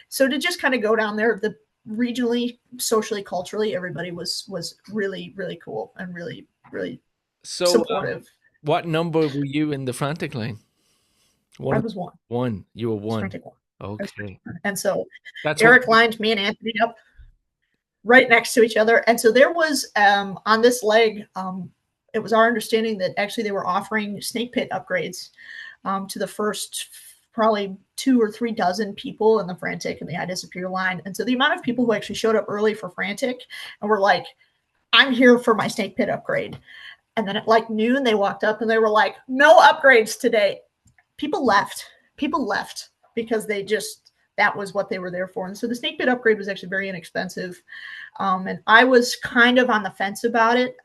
Speaker 2: so to just kind of go down there, the regionally, socially, culturally, everybody was really, really cool and really, really supportive.
Speaker 1: What number were you in the Frantic line? One
Speaker 2: I
Speaker 1: of
Speaker 2: was one.
Speaker 1: one. You were
Speaker 2: I was
Speaker 1: one.
Speaker 2: frantic one. I was frantic
Speaker 1: Okay.
Speaker 2: one. And so
Speaker 1: That's what.
Speaker 2: Eric lined me and Anthony up right next to each other. And so there was on this leg, it was our understanding that actually they were offering snake pit upgrades to the first probably 2 or 3 dozen people in the frantic and the I disappear line. And so the amount of people who actually showed up early for frantic and were like, I'm here for my snake pit upgrade. And then at like noon, they walked up and they were like, no upgrades today. People left. People left because they just, that was what they were there for. And so the snake pit upgrade was actually very inexpensive. And I was kind of on the fence about it.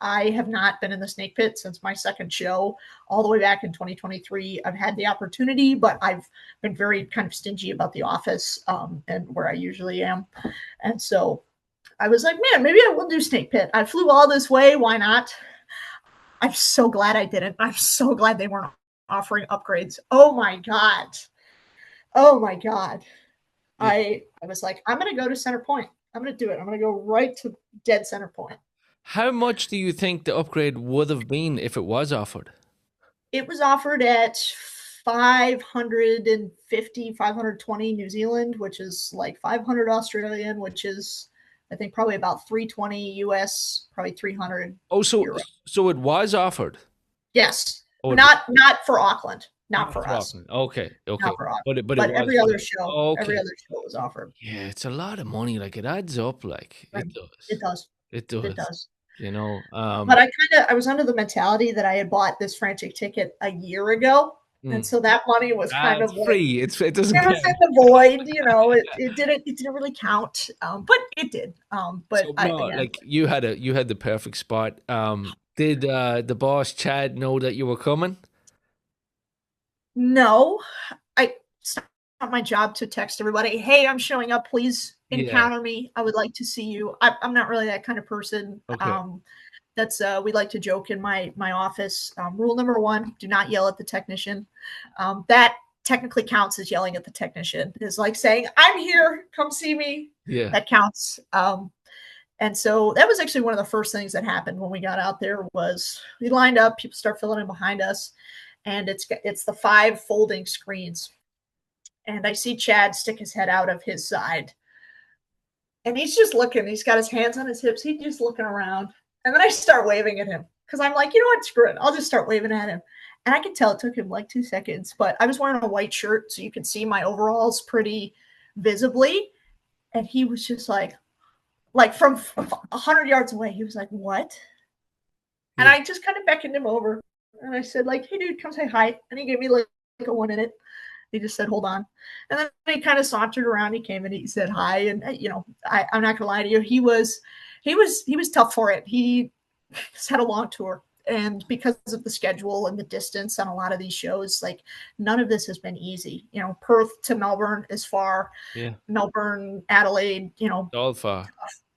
Speaker 2: I have not been in the snake pit since my second show, all the way back in 2023. I've had the opportunity, but I've been very kind of stingy about the office and where I usually am. And so I was like, man, maybe I will do snake pit. I flew all this way. Why not? I'm so glad I didn't. I'm so glad they weren't offering upgrades. Oh my God. Oh my God.
Speaker 1: Yeah.
Speaker 2: I was like, I'm gonna go to center point. I'm gonna do it. I'm gonna go right to dead center point.
Speaker 1: How much do you think the upgrade would have been if it was offered?
Speaker 2: It was offered at 550, 520 New Zealand, which is like 500 Australian, which is I think probably about 320 US, probably 300
Speaker 1: Oh, so
Speaker 2: euro.
Speaker 1: so it was offered.
Speaker 2: Yes.
Speaker 1: Oh, it
Speaker 2: Not for Auckland, not
Speaker 1: not
Speaker 2: for
Speaker 1: for
Speaker 2: us.
Speaker 1: Auckland. Okay,
Speaker 2: Not
Speaker 1: okay,
Speaker 2: for Auckland.
Speaker 1: but it
Speaker 2: But
Speaker 1: was for.
Speaker 2: every
Speaker 1: Okay,
Speaker 2: other show was offered.
Speaker 1: yeah, it's a lot of money. Like it adds up. Like
Speaker 2: Right.
Speaker 1: it
Speaker 2: It
Speaker 1: does.
Speaker 2: does.
Speaker 1: It
Speaker 2: It
Speaker 1: does.
Speaker 2: does.
Speaker 1: You know.
Speaker 2: But I was under the mentality that I had bought this frantic ticket a year ago. And
Speaker 1: Mm.
Speaker 2: so that money was kind
Speaker 1: It's
Speaker 2: of like
Speaker 1: free. It doesn't
Speaker 2: it was in
Speaker 1: count.
Speaker 2: the void, it didn't really count. But it did. But
Speaker 1: So
Speaker 2: I
Speaker 1: no,
Speaker 2: again
Speaker 1: like you had the perfect spot. Did the boss Chad know that you were coming?
Speaker 2: no, it's not my job to text everybody, hey, I'm showing up, please
Speaker 1: Yeah.
Speaker 2: encounter me. I would like to see you. I'm not really that kind of person.
Speaker 1: Okay.
Speaker 2: That's we like to joke in my office. Rule number one: do not yell at the technician. That technically counts as yelling at the technician. It's like saying, "I'm here, come see me."
Speaker 1: Yeah.
Speaker 2: That counts. And so that was actually one of the first things that happened when we got out there. Was we lined up, people start filling in behind us, and it's the 5 folding screens. And I see Chad stick his head out of his side, and he's just looking. He's got his hands on his hips. He's just looking around. And then I start waving at him because I'm like, you know what? Screw it. I'll just start waving at him. And I can tell it took him like 2 seconds, but I was wearing a white shirt, so you could see my overalls pretty visibly. And he was just like from 100 yards away, he was like, what? And
Speaker 1: Yeah.
Speaker 2: I just kind of beckoned him over. And I said, like, hey, dude, come say hi. And he gave me like a 1 minute. He just said, hold on. And then he kind of sauntered around. He came and he said hi. And I'm not gonna lie to you, he was tough for it. He just had a long tour. And because of the schedule and the distance on a lot of these shows, like none of this has been easy. Perth to Melbourne is far.
Speaker 1: Yeah.
Speaker 2: Melbourne, Adelaide,
Speaker 1: All far.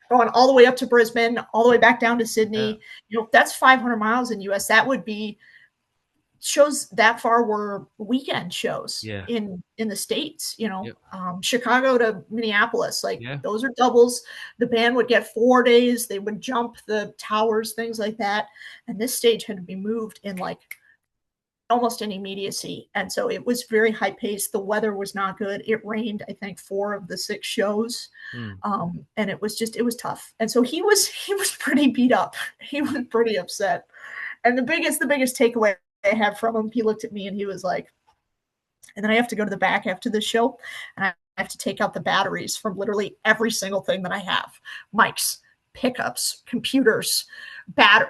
Speaker 2: going all the way up to Brisbane, all the way back down to
Speaker 1: Yeah.
Speaker 2: Sydney. That's 500 miles in US. That would be shows that far were weekend shows
Speaker 1: Yeah.
Speaker 2: in the States,
Speaker 1: Yep.
Speaker 2: Chicago to Minneapolis, like
Speaker 1: Yeah.
Speaker 2: those are doubles. The band would get 4 days, they would jump the towers, things like that. And this stage had to be moved in like almost in immediacy. And so it was very high paced. The weather was not good. It rained, I think, 4 of the 6 shows.
Speaker 1: Mm.
Speaker 2: And it was tough. And so he was pretty beat up. He was pretty upset. And the biggest takeaway I had from him, he looked at me and he was like, and then I have to go to the back after the show and I have to take out the batteries from literally every single thing that I have. Mics, pickups, computers,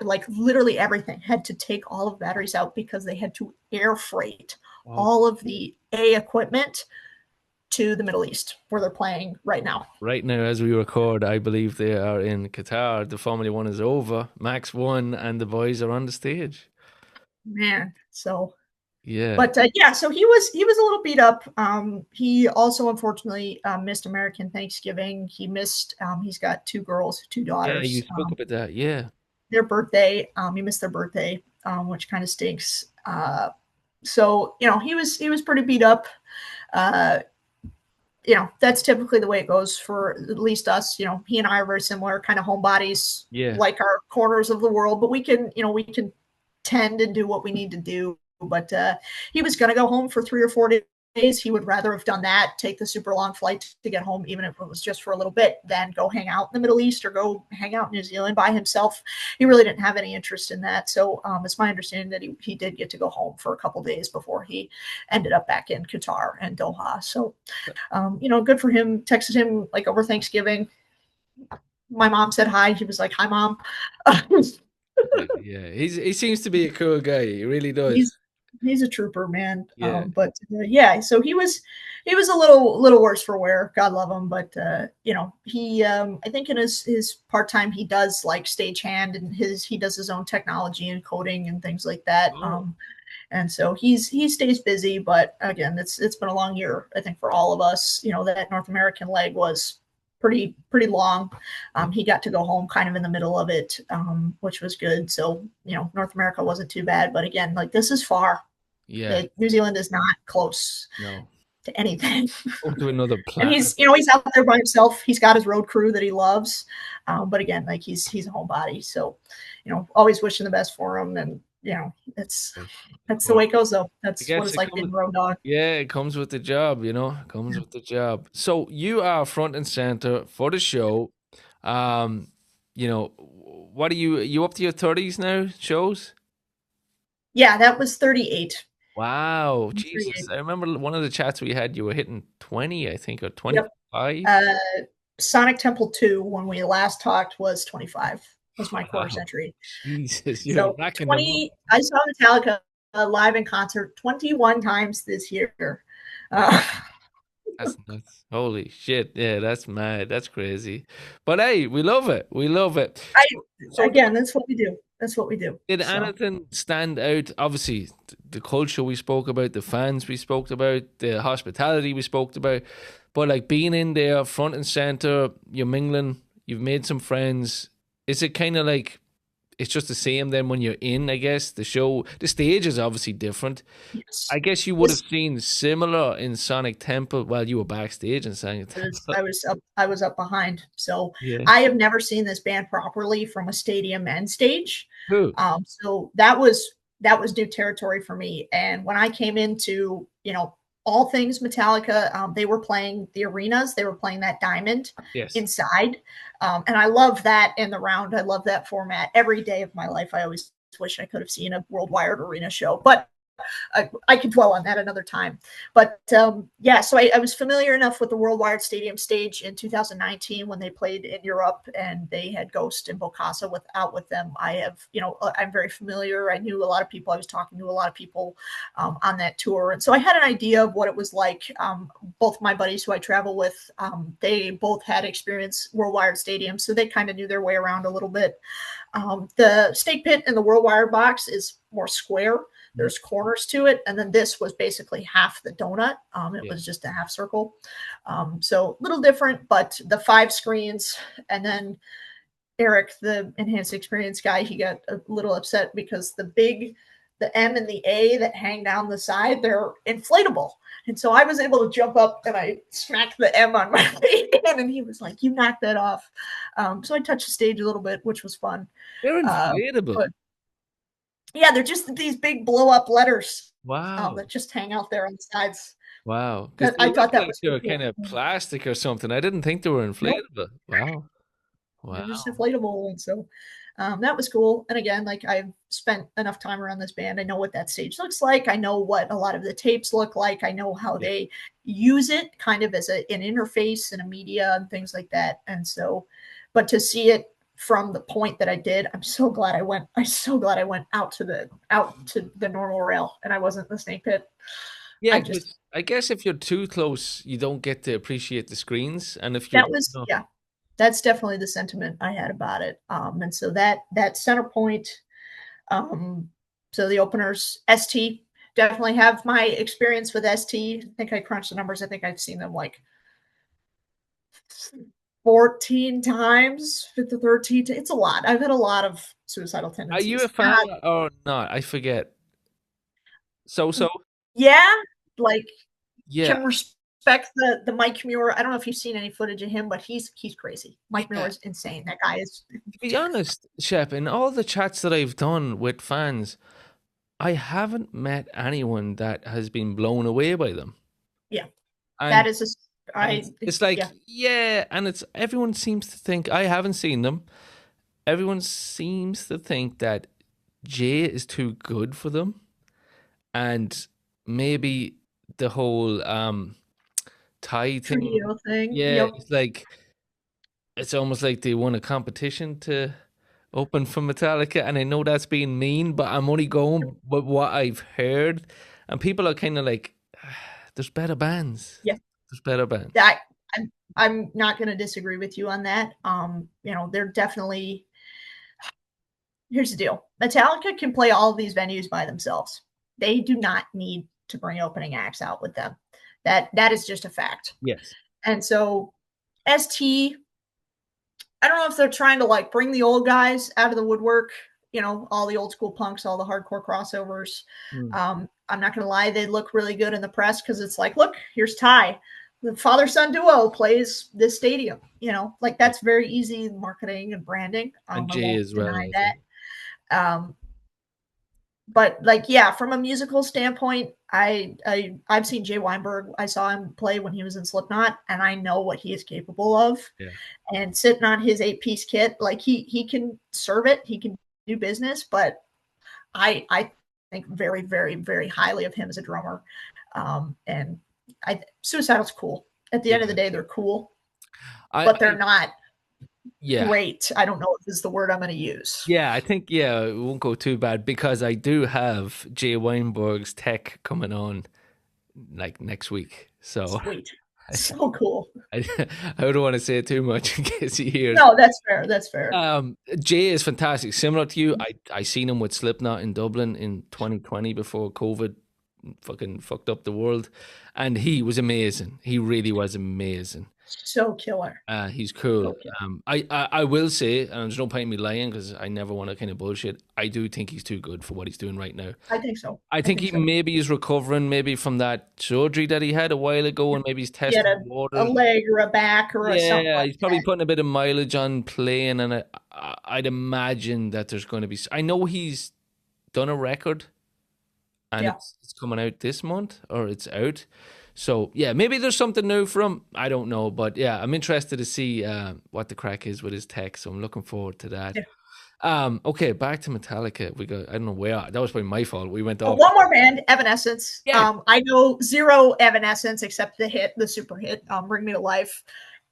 Speaker 2: like literally everything. Had to take all of the batteries out because they had to air freight
Speaker 1: Wow.
Speaker 2: all of the A equipment to the Middle East where they're playing right now.
Speaker 1: Right now, as we record, I believe they are in Qatar. The Formula One is over. Max won, and the boys are on the stage.
Speaker 2: Man, so
Speaker 1: Yeah.
Speaker 2: but yeah, so he was a little beat up. He also unfortunately missed American Thanksgiving. He's got 2 girls, 2
Speaker 1: Yeah, you
Speaker 2: daughters.
Speaker 1: spoke about that. Yeah.
Speaker 2: Their birthday, he missed their birthday, which kind of stinks. So he was pretty beat up. Uh, that's typically the way it goes for at least us. He and I are very similar, kind of homebodies,
Speaker 1: Yeah.
Speaker 2: like our corners of the world, but we can tend and do what we need to do. but he was going to go home for 3 or 4 days. He would rather have done that, take the super long flight to get home, even if it was just for a little bit, than go hang out in the Middle East or go hang out in New Zealand by himself. He really didn't have any interest in that. So it's my understanding that he did get to go home for a couple days before he ended up back in Qatar and Doha. So, good for him. Texted him like over Thanksgiving. My mom said hi. He was like, "Hi, Mom."
Speaker 1: Yeah. He seems to be a cool guy. He really does.
Speaker 2: he's a trooper, man.
Speaker 1: Yeah.
Speaker 2: Yeah, so he was a little worse for wear. God love him, but he I think in his part time he does like stagehand, and he does his own technology and coding and things like that.
Speaker 1: Oh,
Speaker 2: And so he stays busy, but again, it's been a long year, I think, for all of us. That North American leg was pretty long. He got to go home kind of in the middle of it, which was good. So North America wasn't too bad, but again, like this is far.
Speaker 1: yeah.
Speaker 2: New Zealand is not close
Speaker 1: No.
Speaker 2: to anything.
Speaker 1: Go to another
Speaker 2: And
Speaker 1: planet.
Speaker 2: he's out there by himself. He's got his road crew that he loves, but again, like he's a homebody. So always wishing the best for him, and that's the
Speaker 1: Well,
Speaker 2: way it goes, though.
Speaker 1: I
Speaker 2: That's what
Speaker 1: guess
Speaker 2: it's
Speaker 1: it
Speaker 2: like being
Speaker 1: comes.
Speaker 2: a road dog.
Speaker 1: Yeah, it comes with the job, comes
Speaker 2: Yeah.
Speaker 1: with the job. So you are front and center for the show. Um, what are you up to your 30s now, shows?
Speaker 2: Yeah, that was 38.
Speaker 1: Wow, Jesus.
Speaker 2: 38.
Speaker 1: I remember one of the chats we had, you were hitting 20, I think, or
Speaker 2: Yep.
Speaker 1: 25.
Speaker 2: Uh, Sonic Temple 2, when we last talked, was 25, was my quarter
Speaker 1: Wow.
Speaker 2: century.
Speaker 1: Jesus, you're
Speaker 2: So
Speaker 1: racking them up.
Speaker 2: 20, I saw Metallica live in concert 21 times this year. Uh,
Speaker 1: That's nuts. Holy shit. Yeah, that's mad. That's crazy. But hey, we love it. We love it.
Speaker 2: I
Speaker 1: So
Speaker 2: Again, that's what we do. That's what we do.
Speaker 1: did
Speaker 2: So
Speaker 1: anything stand out? Obviously, the culture we spoke about, the fans we spoke about, the hospitality we spoke about, but like being in there, front and center, you're mingling, you've made some friends. Is it kind of like it's just the same then when you're in? I guess the show, the stage is obviously different.
Speaker 2: yes,
Speaker 1: I guess you would have
Speaker 2: this
Speaker 1: seen similar in Sonic Temple while you were backstage in Sonic Temple.
Speaker 2: I was up behind. So
Speaker 1: Yeah.
Speaker 2: I have never seen this band properly from a stadium end stage.
Speaker 1: Who?
Speaker 2: So that was new territory for me. And when I came into all things Metallica, they were playing the arenas. They were playing that diamond
Speaker 1: Yes.
Speaker 2: inside, and I love that in the round. I love that format. Every day of my life, I always wish I could have seen a World Wired Arena show, but I could dwell on that another time. But yeah, so I was familiar enough with the World Wired Stadium stage in 2019 when they played in Europe and they had Ghost and Bokassa out with them. I'm very familiar. I knew a lot of people. I was talking to a lot of people on that tour. And so I had an idea of what it was like. Both my buddies who I travel with, they both had experience World Wired Stadium, so they kind of knew their way around a little bit. The Snake Pit in the World Wired box is more square.
Speaker 1: Mhm.
Speaker 2: There's corners to it, and then this was basically half the donut. It
Speaker 1: Yeah.
Speaker 2: was just a half circle, so a little different. But the 5 screens, and then Eric, the enhanced experience guy, he got a little upset because the M and the A that hang down the side, they're inflatable. And so I was able to jump up and I smacked the M on my hand, and he was like, "You knocked that off." So I touched the stage a little bit, which was fun.
Speaker 1: They're
Speaker 2: Uh,
Speaker 1: inflatable.
Speaker 2: but yeah, they're just these big blow up letters
Speaker 1: Wow.
Speaker 2: that just hang out there on the sides.
Speaker 1: Wow. Because
Speaker 2: That
Speaker 1: they
Speaker 2: I
Speaker 1: look
Speaker 2: thought that
Speaker 1: like
Speaker 2: was
Speaker 1: they
Speaker 2: pretty
Speaker 1: were kind
Speaker 2: cool.
Speaker 1: of plastic or something. I didn't think they were
Speaker 2: Nope,
Speaker 1: inflatable. Wow.
Speaker 2: they're just
Speaker 1: Wow.
Speaker 2: inflatable, and so that was cool. And again, like I've spent enough time around this band, I know what that stage looks like. I know what a lot of the tapes look like. I know how
Speaker 1: Yeah.
Speaker 2: they use it, kind of as an interface and a media and things like that. And so, but to see it from the point that I did, I'm so glad I went. I'm so glad I went out to the normal rail, and I wasn't in the snake pit.
Speaker 1: Yeah,
Speaker 2: I just
Speaker 1: because I guess if you're too close, you don't get to appreciate the screens. And if you're,
Speaker 2: that was yeah, that's definitely the sentiment I had about it. And so that center point, um, so the openers, ST, definitely have my experience with ST. I think I crunched the numbers. I think I've seen them like 14 times, 13. It's a lot. I've had a lot of suicidal
Speaker 1: are you a
Speaker 2: tendencies.
Speaker 1: fan or not? I forget. So, so,
Speaker 2: Yeah, like
Speaker 1: yeah,
Speaker 2: can respect the Mike Muir. I don't know if you've seen any footage of him, but he's crazy. Mike Muir
Speaker 1: yeah.
Speaker 2: is insane. That guy is
Speaker 1: To be honest, Shep, in all the chats that I've done with fans, I haven't met anyone that has been blown away by them.
Speaker 2: Yeah, that
Speaker 1: And
Speaker 2: is a
Speaker 1: and
Speaker 2: I
Speaker 1: it's like,
Speaker 2: yeah.
Speaker 1: yeah, and it's everyone seems to think I haven't seen them. Everyone seems to think that Jay is too good for them, and maybe the whole Thai thing.
Speaker 2: Trio thing.
Speaker 1: Yeah,
Speaker 2: Yep.
Speaker 1: it's almost like they won a competition to open for Metallica, and I know that's being mean, but I'm only going with what I've heard, and people are kind of like, "There's better bands.
Speaker 2: Yeah.
Speaker 1: There's better bands."
Speaker 2: That I'm not going to disagree with you on that. They're definitely. Here's the deal: Metallica can play all of these venues by themselves. They do not need to bring opening acts out with them. That is just a fact.
Speaker 1: Yes.
Speaker 2: And so, ST, I don't know if they're trying to like bring the old guys out of the woodwork. All the old school punks, all the hardcore crossovers.
Speaker 1: Mm.
Speaker 2: I'm not going to lie; they look really good in the press because it's like, look, here's Ty. The father son duo plays this stadium. Like
Speaker 1: Yeah.
Speaker 2: that's very easy marketing and branding.
Speaker 1: And
Speaker 2: I
Speaker 1: Jay
Speaker 2: won't
Speaker 1: as well,
Speaker 2: deny
Speaker 1: I
Speaker 2: that.
Speaker 1: think.
Speaker 2: But like, yeah, from a musical standpoint, I've seen Jay Weinberg. I saw him play when he was in Slipknot, and I know what he is capable of.
Speaker 1: Yeah.
Speaker 2: And sitting on his 8-piece kit, like he can serve it, he can do business. But I think very, very, very highly of him as a drummer. And Suicidal's cool. At the end of the
Speaker 1: Yeah.
Speaker 2: day, they're cool,
Speaker 1: I,
Speaker 2: but they're not
Speaker 1: yeah.
Speaker 2: great. I don't know if this is the word I'm going to use.
Speaker 1: Yeah, I think it won't go too bad because I do have Jay Weinberg's tech coming on like next week. So
Speaker 2: Sweet, so cool.
Speaker 1: I, I don't want to say too much in case he hears.
Speaker 2: No, that's fair. That's fair.
Speaker 1: Jay is fantastic. Similar to you, I seen him with Slipknot in Dublin in 2020 before COVID fucking fucked up the world, and he was amazing. He really was amazing.
Speaker 2: So killer.
Speaker 1: He's cool.
Speaker 2: So killer.
Speaker 1: I will say, and there's no point in me lying because I never want to kind of bullshit. I do think he's too good for what he's doing right now.
Speaker 2: I think so.
Speaker 1: I
Speaker 2: I
Speaker 1: think
Speaker 2: think
Speaker 1: he
Speaker 2: so.
Speaker 1: maybe is recovering maybe from that surgery that he had a while ago, and maybe he's
Speaker 2: He had
Speaker 1: testing the
Speaker 2: a
Speaker 1: waters.
Speaker 2: leg or a back or a something
Speaker 1: Yeah,
Speaker 2: like
Speaker 1: he's probably
Speaker 2: that.
Speaker 1: putting a bit of mileage on playing, and I'd imagine that there's going to be. I know he's done a record, and
Speaker 2: Yeah.
Speaker 1: it's coming out this month, or it's out. So yeah, maybe there's something new for him. I don't know, but yeah, I'm interested to see what the crack is with his tech. So I'm looking forward to that.
Speaker 2: Yeah.
Speaker 1: Okay, back to Metallica. We got. I don't know where that was probably my fault. We went
Speaker 2: Oh,
Speaker 1: off.
Speaker 2: one more band, Evanescence.
Speaker 1: Yeah,
Speaker 2: I know zero Evanescence except the super hit, Bring Me to Life.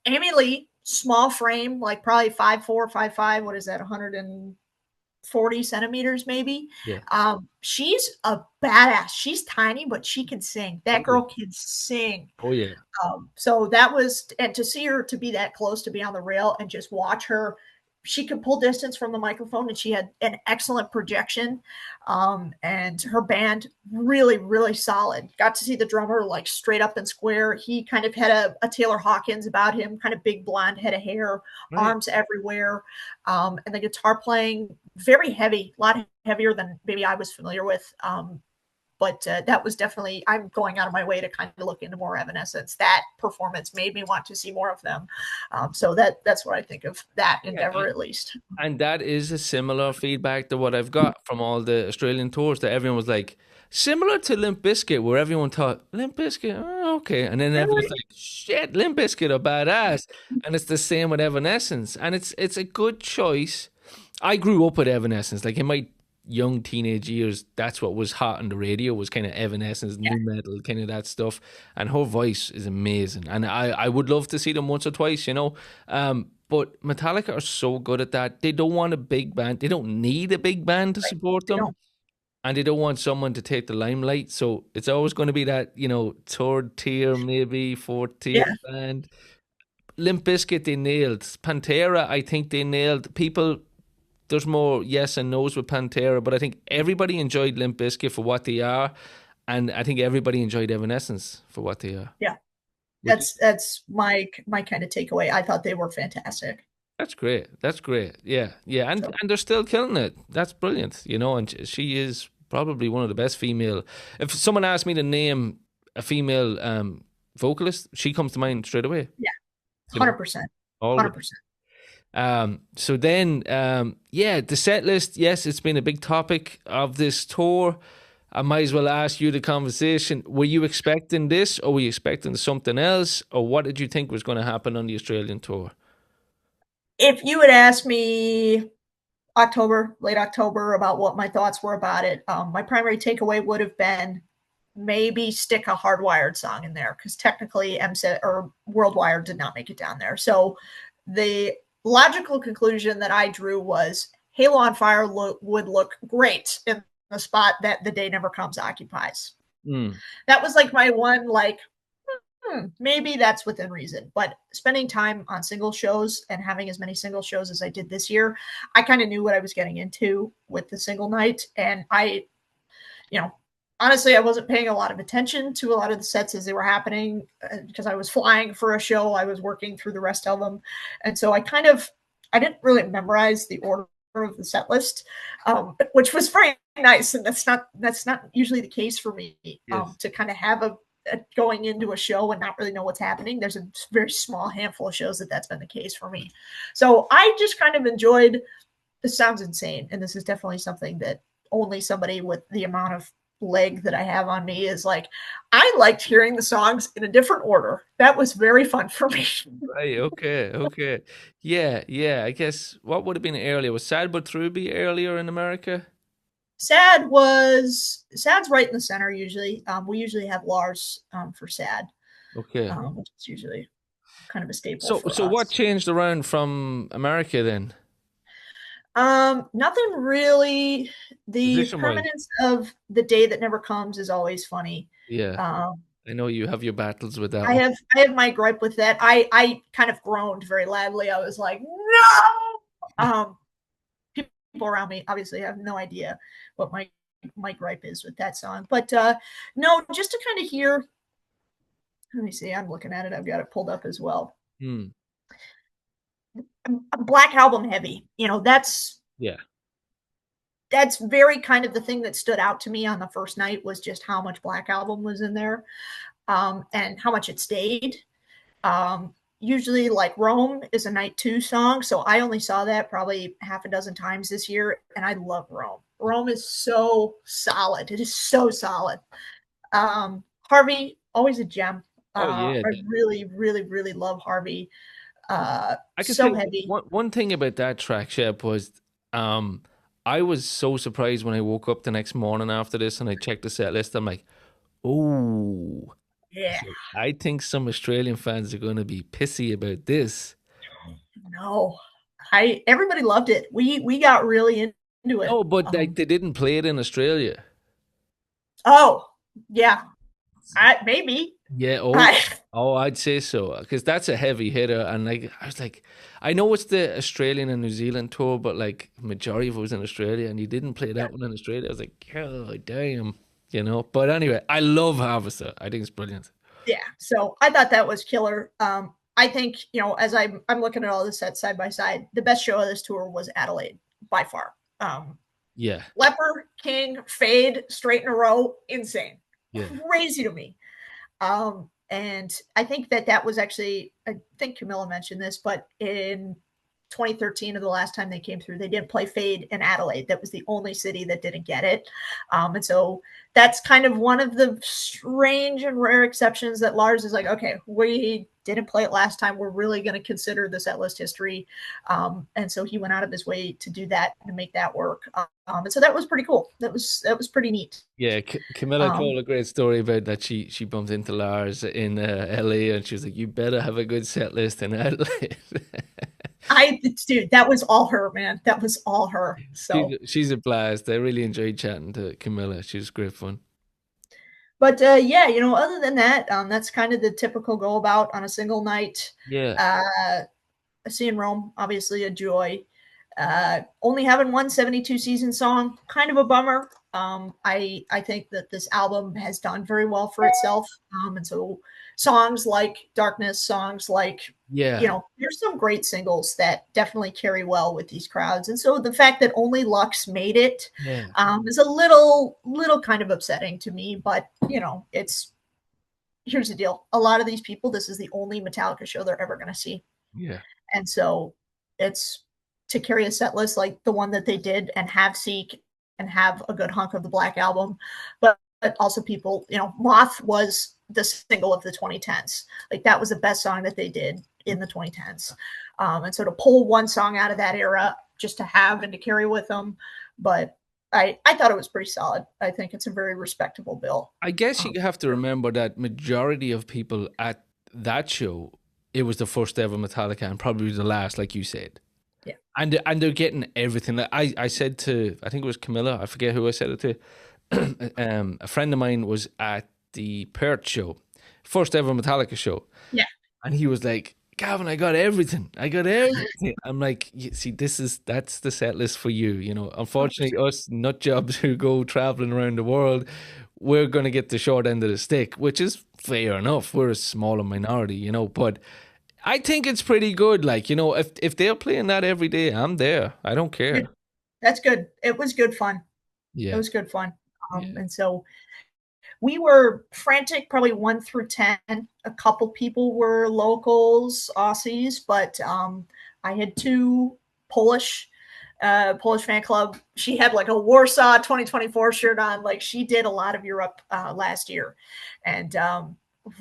Speaker 2: Amy Lee, small frame, like probably 5'4", 5'5". What is that? 140 centimeters, maybe.
Speaker 1: yeah.
Speaker 2: She's a badass. She's tiny, but she can sing. That
Speaker 1: Oh yeah.
Speaker 2: girl can sing.
Speaker 1: Oh yeah.
Speaker 2: So that was, and to see her to be that close to be on the rail and just watch her, she could pull distance from the microphone and she had an excellent projection. And her band really, really solid. Got to see the drummer like straight up and square. He kind of had a Taylor Hawkins about him, kind of big blonde head of hair,
Speaker 1: Right.
Speaker 2: arms everywhere. And the guitar playing very heavy, a lot heavier than maybe I was familiar with. But that was definitely, I'm going out of my way to kind of look into more Evanescence. That performance made me want to see more of them. So that's what I think of that
Speaker 1: Yeah.
Speaker 2: endeavor, at least.
Speaker 1: And that is a similar feedback to what I've got from all the Australian tours that everyone was like, similar to Limp Bizkit, where everyone thought, Limp Bizkit, oh, okay. And then everyone's like, shit, Limp Bizkit are badass. And it's the same with Evanescence. And it's a good choice. I grew up with Evanescence. Like in my young teenage years, that's what was hot on the radio was kind of Evanescence,
Speaker 2: Yeah,
Speaker 1: new metal, kind of that stuff. And her voice is amazing. And I would love to see them once or twice, you know. But Metallica are so good at that. They don't want a big band. They don't need a big band to
Speaker 2: right.
Speaker 1: support
Speaker 2: They
Speaker 1: them.
Speaker 2: don't.
Speaker 1: And they don't want someone to take the limelight. So it's always going to be that, third tier, maybe fourth tier
Speaker 2: Yeah,
Speaker 1: band. Limp Bizkit, they nailed. Pantera, I think they nailed. People, there's more yes and no's with Pantera, but I think everybody enjoyed Limp Bizkit for what they are. And I think everybody enjoyed Evanescence for what they are.
Speaker 2: yeah.
Speaker 1: Which is
Speaker 2: That's my kind of takeaway. I thought they were fantastic.
Speaker 1: That's great. That's great. Yeah, yeah, and
Speaker 2: So
Speaker 1: and they're still killing it. That's brilliant. And she is probably one of the best female. If someone asked me to name a female vocalist, she comes to mind straight away.
Speaker 2: yeah,
Speaker 1: You know,
Speaker 2: 100%,
Speaker 1: always.
Speaker 2: 100%.
Speaker 1: So then, yeah, the set list, yes, it's been a big topic of this tour. I might as well ask you the conversation. Were you expecting this, or were you expecting something else, or what did you think was going to happen on the Australian tour?
Speaker 2: If you had asked me late October, about what my thoughts were about it, my primary takeaway would have been maybe stick a Hardwired song in there because technically MSET or Worldwire did not make it down there. So the logical conclusion that I drew was Halo on Fire would look great in the spot that The Day Never Comes occupies.
Speaker 1: Mm,
Speaker 2: That was like my one, like, maybe that's within reason. But spending time on single shows and having as many single shows as I did this year, I kind of knew what I was getting into with the single night. And you know, honestly, I wasn't paying a lot of attention to a lot of the sets as they were happening because I was flying for a show. I was working through the rest of them. And so I didn't really memorize the order of the set list, which was very nice. And that's not usually the case for me,
Speaker 1: yes.
Speaker 2: to kind of have a going into a show and not really know what's happening. There's a very small handful of shows that's been the case for me. So I just kind of enjoyed. This sounds insane, and this is definitely something that only somebody with the amount of leg that I have on me is like, I liked hearing the songs in a different order. That was very fun for me.
Speaker 1: Right. Okay. Okay. Yeah. Yeah. I guess what would have been earlier was Sad But True be earlier in America?
Speaker 2: Sad's right in the center usually. We usually have Lars for Sad,
Speaker 1: Okay.
Speaker 2: which is usually kind of a staple for
Speaker 1: So what
Speaker 2: us.
Speaker 1: changed around from America then,
Speaker 2: Nothing really. The
Speaker 1: position wise?
Speaker 2: permanence of The Day That Never Comes is always funny.
Speaker 1: Yeah.
Speaker 2: Um,
Speaker 1: I know you have your battles with that
Speaker 2: I
Speaker 1: one.
Speaker 2: have I have my gripe with that. I kind of groaned very loudly. I was like, no. People around me obviously have no idea what my gripe is with that song. But no, just to kind of hear. Let me see. I'm looking at it. I've got it pulled up as well.
Speaker 1: Hmm.
Speaker 2: Black Album heavy.
Speaker 1: Yeah.
Speaker 2: That's very kind of the thing that stood out to me on the first night was just how much Black Album was in there, and how much it stayed. Usually, like Rome is a night two song, so I only saw that probably half a dozen times this year, and I love Rome. Rome is so solid. It is so solid. Harvey, always a gem.
Speaker 1: Oh yeah.
Speaker 2: I really, really, really love Harvey.
Speaker 1: I could say
Speaker 2: So heavy.
Speaker 1: one thing about that track, Shep, was um, I was so surprised when I woke up the next morning after this and I checked the set list. I'm like, oh,
Speaker 2: Yeah.
Speaker 1: I think some Australian fans are going to be pissy about this.
Speaker 2: No, I everybody loved it. We got really into it.
Speaker 1: No, but they didn't play it in Australia.
Speaker 2: Oh, yeah, I maybe.
Speaker 1: Yeah. Oh,
Speaker 2: I
Speaker 1: oh, I'd say so because that's a heavy hitter. And like, I was like, I know it's the Australian and New Zealand tour, but like, majority of it was in Australia, and you didn't play that one in Australia. I was like, oh, damn, you know. But anyway, I love Harvester. I think it's brilliant.
Speaker 2: Yeah, so I thought that was killer. I think, as I'm looking at all the sets side by side, the best show of this tour was Adelaide by far.
Speaker 1: Yeah,
Speaker 2: Leper, King, Fade, straight in a row, insane,
Speaker 1: yeah,
Speaker 2: crazy to me. And I think that was actually, I think Camilla mentioned this, but in 2013 of the last time they came through, they didn't play Fade in Adelaide. That was the only city that didn't get it. And so that's kind of one of the strange and rare exceptions that Lars is like, okay, we didn't play it last time. We're really going to consider the set list history. And so he went out of his way to do that and make that work. And so that was pretty cool. That was pretty neat.
Speaker 1: yeah. Camilla
Speaker 2: Um,
Speaker 1: told a great story about that. She bumped into Lars in LA, and she was like, "You better have a good set list in Adelaide."
Speaker 2: dude, that was all her, man. That was all her. So,
Speaker 1: She's a blast. I really enjoyed chatting to Camilla. She was great fun.
Speaker 2: but yeah, other than that, that's kind of the typical go about on a single night.
Speaker 1: Yeah,
Speaker 2: Uh, seeing Rome, obviously a joy. Only having one 72 season song, kind of a bummer. I think that this album has done very well for itself. And so songs like Darkness, songs like,
Speaker 1: yeah,
Speaker 2: there's some great singles that definitely carry well with these crowds. And so the fact that only Lux made it,
Speaker 1: yeah,
Speaker 2: is a little kind of upsetting to me, but here's the deal. A lot of these people, this is the only Metallica show they're ever going to see.
Speaker 1: yeah.
Speaker 2: And so it's to carry a set list like the one that they did and have Seek and have a good hunk of the Black Album, but also people, Moth was the single of the 2010s. Like that was the best song that they did in the 2010s. And so to pull one song out of that era just to have and to carry with them, but I thought it was pretty solid. I think it's a very respectable bill.
Speaker 1: I guess you have to remember that majority of people at that show, it was the first ever Metallica and probably the last, like you said.
Speaker 2: Yeah.
Speaker 1: And they're getting everything. Like I said to, I think it was Camilla, I forget who I said it to. A friend of mine was at the Perth show, first ever Metallica show.
Speaker 2: Yeah.
Speaker 1: And he was like, Gavin, I got everything. I got everything. I'm like, see, that's the set list for you. Unfortunately, us nut jobs who go traveling around the world, we're going to get the short end of the stick, which is fair enough. We're a smaller minority, but I think it's pretty good. Like, if they're playing that every day, I'm there. I don't care.
Speaker 2: That's good. It was good fun.
Speaker 1: Yeah.
Speaker 2: It was good fun.
Speaker 1: Yeah.
Speaker 2: And so we were frantic, probably 1 through 10. A couple people were locals, Aussies, but I had two Polish fan club. She had like a Warsaw 2024 shirt on. Like she did a lot of Europe last year, and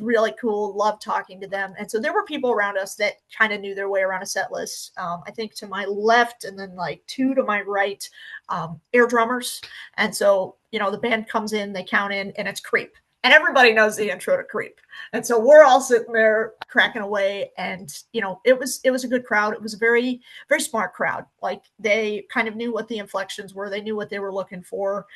Speaker 2: really cool. Loved talking to them. And so there were people around us that kind of knew their way around a set list. I think to my left and then like two to my right, air drummers. And so, the band comes in, they count in, and it's Creep. And everybody knows the intro to Creep. And so we're all sitting there cracking away. And, it was a good crowd. It was a very, very smart crowd. Like they kind of knew what the inflections were. They knew what they were looking for,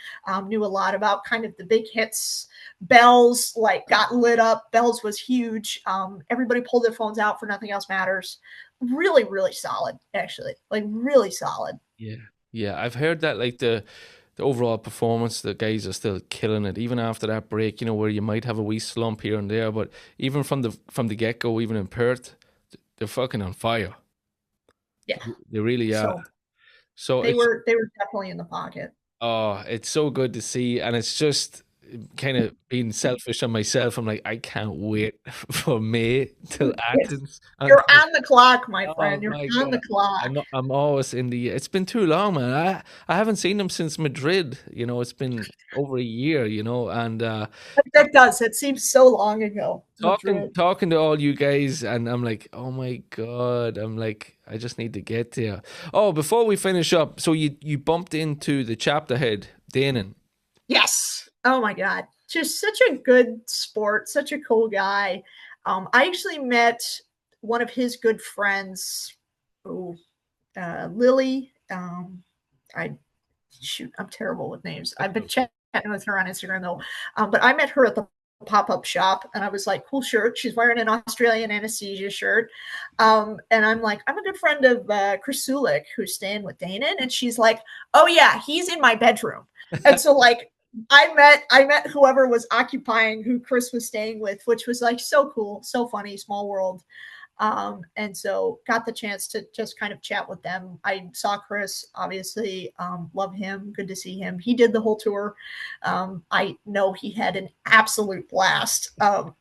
Speaker 2: knew a lot about kind of the big hits. Bells like got lit up. Bells was huge. Everybody pulled their phones out for Nothing Else Matters. Really, really solid, actually. Like really solid.
Speaker 1: Yeah. Yeah. I've heard that like the overall performance, the guys are still killing it, even after that break, where you might have a wee slump here and there, but even from the get-go, even in Perth, they're fucking on fire.
Speaker 2: Yeah.
Speaker 1: They really are. So
Speaker 2: they were definitely in the pocket.
Speaker 1: Oh, it's so good to see, and it's just kind of being selfish on myself. I'm like, I can't wait for May till Athens.
Speaker 2: You're on the clock, my friend.
Speaker 1: Oh
Speaker 2: You're
Speaker 1: my
Speaker 2: on the clock.
Speaker 1: I'm always in the. It's been too long, man. I haven't seen them since Madrid. It's been over a year. And
Speaker 2: that does. It seems so long ago.
Speaker 1: Talking to all you guys, and I'm like, oh my god. I'm like, I just need to get there. Oh, before we finish up, so you bumped into the chapter head, Danon.
Speaker 2: Yes. Oh my God. Just such a good sport, such a cool guy. I actually met one of his good friends, Lily. I'm terrible with names. I've been chatting with her on Instagram though. But I met her at the pop-up shop and I was like, cool shirt. She's wearing an Australian anesthesia shirt. And I'm like, I'm a good friend of Chris Sulik, who's staying with Danon. And she's like, oh yeah, he's in my bedroom. And so like, I met whoever was occupying who Chris was staying with, which was like so cool, so funny, small world. And so got the chance to just kind of chat with them. I saw Chris, obviously, love him. Good to see him. He did the whole tour. I know he had an absolute blast.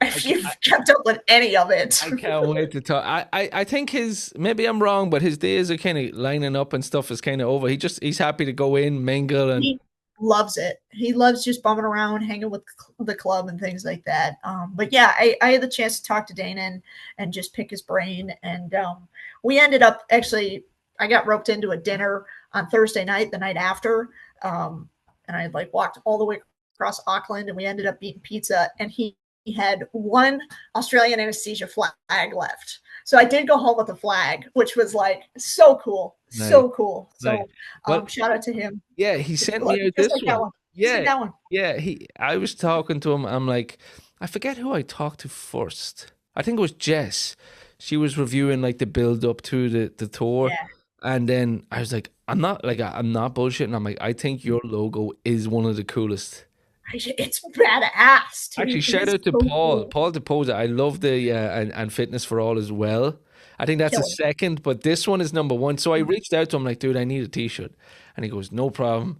Speaker 2: If you've kept up with any of it.
Speaker 1: I can't wait to talk. I think maybe I'm wrong, but his days are kind of lining up and stuff is kind of over. He's happy to go in, mingle, and
Speaker 2: he loves it. He loves just bumming around, hanging with the club and things like that. But yeah, I had the chance to talk to Danon and just pick his brain. And we ended up actually, I got roped into a dinner on Thursday night, the night after. And I like walked all the way across Auckland and we ended up eating pizza and he had one Australian anesthesia flag left. So I did go home with a flag, which was like so cool. Nice. So cool. So nice. Well, shout out to him.
Speaker 1: Yeah, he sent me out this one. Yeah, that one. Yeah, I was talking to him. I'm like, I forget who I talked to first. I think it was Jess. She was reviewing like the build up to the tour. Yeah. And then I was like, I'm not bullshitting. I'm like, I think your logo is one of the coolest.
Speaker 2: It's badass. Dude.
Speaker 1: Actually, shout out to Paul. Paul DePosa. I love the and Fitness for All as well. I think that's a second, but this one is number one. So I reached out to him like, dude, I need a t-shirt. And he goes, no problem.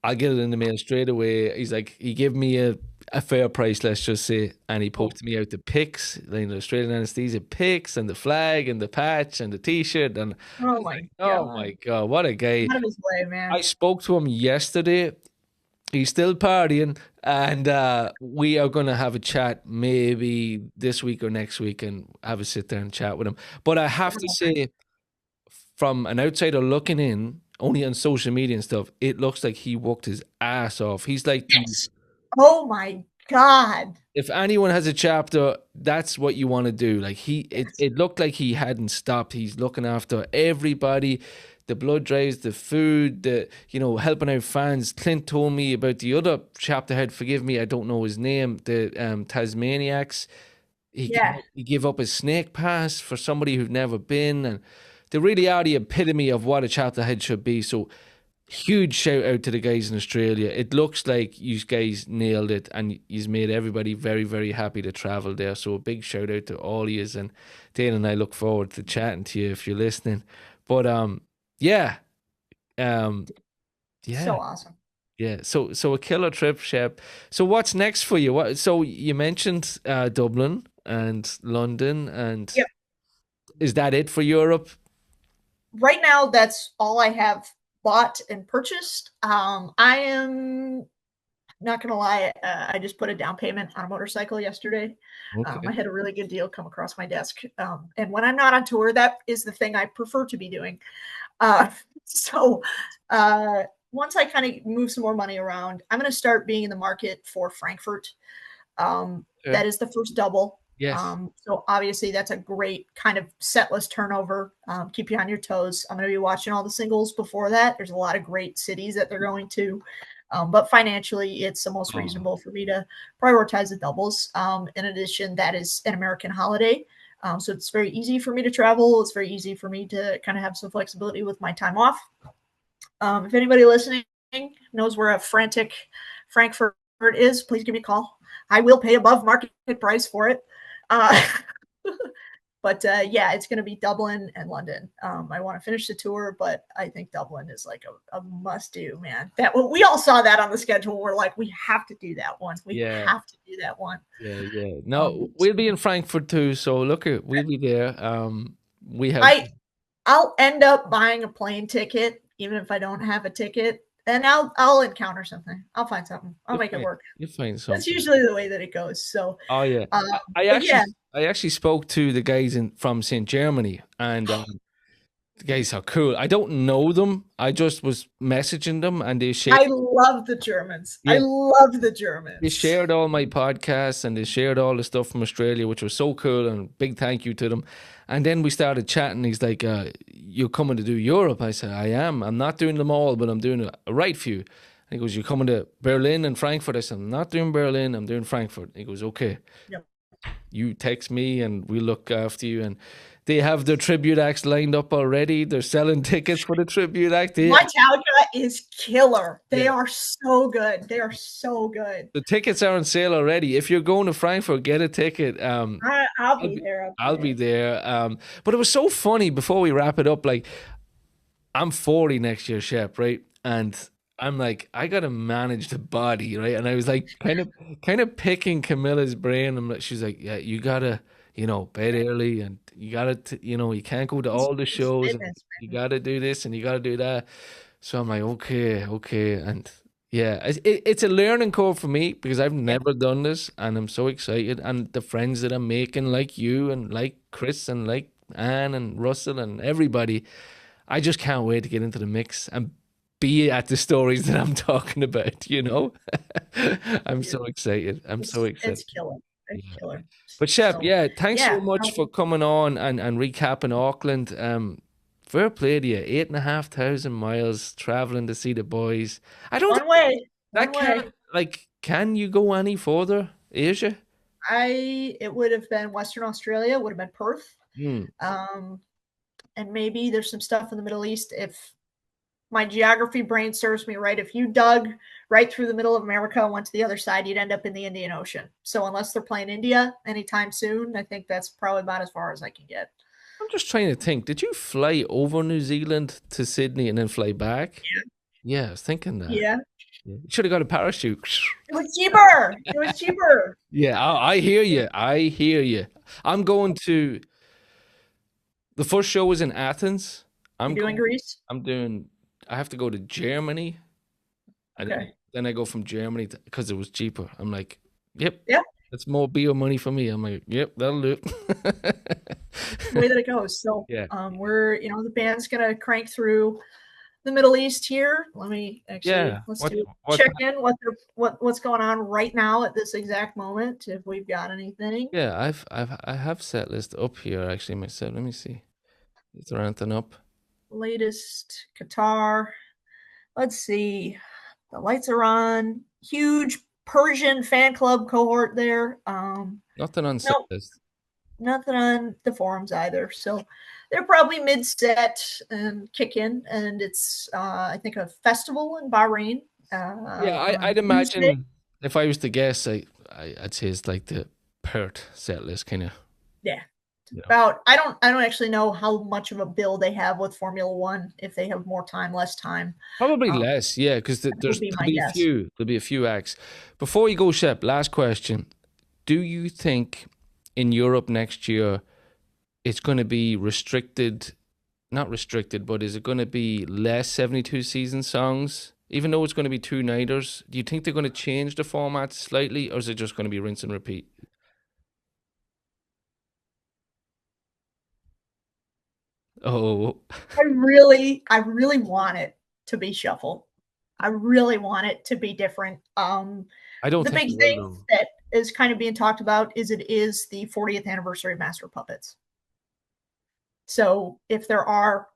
Speaker 1: I'll get it in the mail straight away. He's like, he gave me a a fair price, let's just say. And he
Speaker 2: Oh,
Speaker 1: posted me out the pics, like the Australian anesthesia pics, and the flag, and the patch, and the T-shirt, and I
Speaker 2: oh
Speaker 1: was
Speaker 2: my
Speaker 1: like, oh
Speaker 2: God.
Speaker 1: my god, what a guy!
Speaker 2: Out of his way,
Speaker 1: I
Speaker 2: man.
Speaker 1: spoke to him yesterday. He's still partying, and we are going to have a chat maybe this week or next week, and have a sit there and chat with him. But I have to say, from an outsider looking in, only on social media and stuff, it looks like he worked his ass off. He's like the
Speaker 2: Yes. Oh my God.
Speaker 1: if anyone has a chapter, that's what you want to do. Like
Speaker 2: Yes.
Speaker 1: it looked like he hadn't stopped. He's looking after everybody, the blood drives, the food, the helping out fans. Clint told me about the other chapter head. Forgive me, I don't know his name. The Tasmaniacs.
Speaker 2: Yeah.
Speaker 1: He gave up his snake pass for somebody who'd never been, and they really are the epitome of what a chapter head should be. So huge shout out to the guys in Australia. It looks like you guys nailed it, and you've made everybody very, very happy to travel there. So a big shout out to all yous, and Dana and I look forward to chatting to you if you're listening. But yeah, um,
Speaker 2: So
Speaker 1: yeah,
Speaker 2: awesome.
Speaker 1: yeah. So a killer trip, Shep. So what's next for you? What? So you mentioned Dublin and London, and
Speaker 2: Yep.
Speaker 1: is that it for Europe?
Speaker 2: Right now, that's all I have bought and purchased. I am not gonna lie, I just put a down payment on a motorcycle yesterday. I
Speaker 1: Okay.
Speaker 2: had a really good deal come across my desk, and when I'm not on tour, that is the thing I prefer to be doing. Uh, so once I kind of move some more money around, I'm going to start being in the market for Frankfurt.
Speaker 1: Okay.
Speaker 2: That is the first double.
Speaker 1: Yes.
Speaker 2: So obviously that's a great kind of set list turnover. Keep you on your toes. I'm going to be watching all the singles before that. There's a lot of great cities that they're going to. But financially, it's the most
Speaker 1: Oh,
Speaker 2: reasonable for me to prioritize the doubles. In addition, that is an American holiday. So it's very easy for me to travel. It's very easy for me to kind of have some flexibility with my time off. If anybody listening knows where a frantic Frankfurt is, please give me a call. I will pay above market price for it. Uh, but yeah, it's going to be Dublin and London. I want to finish the tour, but I think Dublin is like a must do, man. That we all saw that on the schedule. We're like, we have to do that one. We
Speaker 1: yeah.
Speaker 2: have to do that one.
Speaker 1: Yeah, yeah. No, we'll
Speaker 2: So
Speaker 1: be in Frankfurt too. So look, we'll be there. We have.
Speaker 2: I I'll end up buying a plane ticket, even if I don't have a ticket, and I'll encounter something. I'll find something. I'll
Speaker 1: You
Speaker 2: make it
Speaker 1: find
Speaker 2: work.
Speaker 1: you find
Speaker 2: That's
Speaker 1: something.
Speaker 2: usually the way that it goes. So,
Speaker 1: Oh yeah.
Speaker 2: um,
Speaker 1: I
Speaker 2: but
Speaker 1: actually
Speaker 2: yeah,
Speaker 1: I actually spoke to the guys in from St. Germany, and the guys are cool. I don't know them. I just was messaging them, and they shared.
Speaker 2: I love the Germans. I
Speaker 1: Yeah,
Speaker 2: love the
Speaker 1: they
Speaker 2: Germans.
Speaker 1: shared all my podcasts, and they shared all the stuff from Australia, which was so cool. And big thank you to them. And then we started chatting. He's like, "You're coming to do Europe?" I said, "I am. I'm not doing them all, but I'm doing a right few." And he goes, "You're coming to Berlin and Frankfurt?" I said, "I'm not doing Berlin. I'm doing Frankfurt." He goes, "Okay."
Speaker 2: Yep.
Speaker 1: You text me and we look after you. And they have the tribute acts lined up already. They're selling tickets for the tribute act.
Speaker 2: Metallica is killer. They
Speaker 1: Yeah.
Speaker 2: are so good. They are so good.
Speaker 1: The tickets are on sale already. If you're going to Frankfurt, get a ticket.
Speaker 2: I'll
Speaker 1: I'll
Speaker 2: be
Speaker 1: be,
Speaker 2: there. I'll be
Speaker 1: I'll be
Speaker 2: there.
Speaker 1: there. But it was so funny before we wrap it up. Like, I'm 40 next year, Shep, right? And I'm like, I gotta manage the body, right? And I was like, kind of picking Camilla's brain. She's like, yeah, you gotta, bed early, and you gotta, you can't go to all the
Speaker 2: It's
Speaker 1: shows, and
Speaker 2: fitness,
Speaker 1: you
Speaker 2: man.
Speaker 1: gotta do this and you gotta do that. So I'm like, okay, okay, and yeah, it's a learning curve for me because I've
Speaker 2: Yeah.
Speaker 1: never done this, and I'm so excited. And the friends that I'm making, like you, and like Chris, and like Anne, and Russell, and everybody. I just can't wait to get into the mix and be at the stories that I'm talking about. I'm so excited. I'm so
Speaker 2: It's
Speaker 1: excited.
Speaker 2: killer. It's
Speaker 1: Yeah.
Speaker 2: killer.
Speaker 1: But Shep,
Speaker 2: So
Speaker 1: yeah, thanks
Speaker 2: yeah.
Speaker 1: so much for coming on and recapping Auckland. Fair play to you. 8,500 miles traveling to see the boys. I don't think
Speaker 2: One way.
Speaker 1: that
Speaker 2: One
Speaker 1: can't
Speaker 2: way.
Speaker 1: like can you go any further? Asia?
Speaker 2: It would have been Western Australia, would have been Perth.
Speaker 1: Hmm.
Speaker 2: Um, and maybe there's some stuff in the Middle East. If my geography brain serves me right, if you dug right through the middle of America and went to the other side, you'd end up in the Indian Ocean. So unless they're playing India anytime soon, I think that's probably about as far as I can get.
Speaker 1: I'm just trying to think. Did you fly over New Zealand to Sydney and then fly back? Yeah, I was thinking that.
Speaker 2: Yeah,
Speaker 1: Yeah. You should have got a parachute.
Speaker 2: it was cheaper. It was cheaper.
Speaker 1: Yeah, I hear you. I hear you. I'm going to the first show was in Athens.
Speaker 2: You
Speaker 1: I'm
Speaker 2: doing
Speaker 1: going.
Speaker 2: Greece?
Speaker 1: I'm doing. I have to go to Germany, and
Speaker 2: Okay.
Speaker 1: then I go from Germany because it was cheaper. I'm like, yep,
Speaker 2: Yeah,
Speaker 1: that's more beer money for me. I'm like, yep, that'll do it.
Speaker 2: the way that it goes. So
Speaker 1: Yeah,
Speaker 2: we're the band's gonna crank through the Middle East here. Let me actually
Speaker 1: yeah.
Speaker 2: let's
Speaker 1: What?
Speaker 2: do
Speaker 1: What?
Speaker 2: check in what's going on right now at this exact moment if we've got anything.
Speaker 1: Yeah, I have set list up here actually myself. Let me see. Is there anything up?
Speaker 2: Latest Qatar. Let's see. The lights are on. Huge Persian fan club cohort there.
Speaker 1: Nothing on set
Speaker 2: Nope,
Speaker 1: list.
Speaker 2: nothing on the forums either. So they're probably mid set and kick in, and it's I think a festival in Bahrain
Speaker 1: Yeah,
Speaker 2: on
Speaker 1: I'd
Speaker 2: Tuesday.
Speaker 1: imagine if I was to guess, I'd say it's like the Perth set list kind of.
Speaker 2: Yeah,
Speaker 1: You know,
Speaker 2: about I don't actually know how much of a bill they have with Formula One, if they have more time, less time.
Speaker 1: probably
Speaker 2: Um,
Speaker 1: less. Yeah, because
Speaker 2: that would be
Speaker 1: there'll
Speaker 2: my
Speaker 1: be a
Speaker 2: guess.
Speaker 1: few. There'll be a few acts. Before you go, Shep, last question: do you think in Europe next year it's going to be restricted? Not restricted, but is it going to be less 72 season songs? Even though it's going to be two nighters, do you think they're going to change the format slightly, or is it just going to be rinse and repeat? Oh,
Speaker 2: I really want it to be shuffle. I really want it to be different.
Speaker 1: I don't
Speaker 2: The
Speaker 1: think
Speaker 2: big
Speaker 1: it will
Speaker 2: thing
Speaker 1: though.
Speaker 2: that is kind of being talked about is it is the 40th anniversary of Master Puppets. So if there are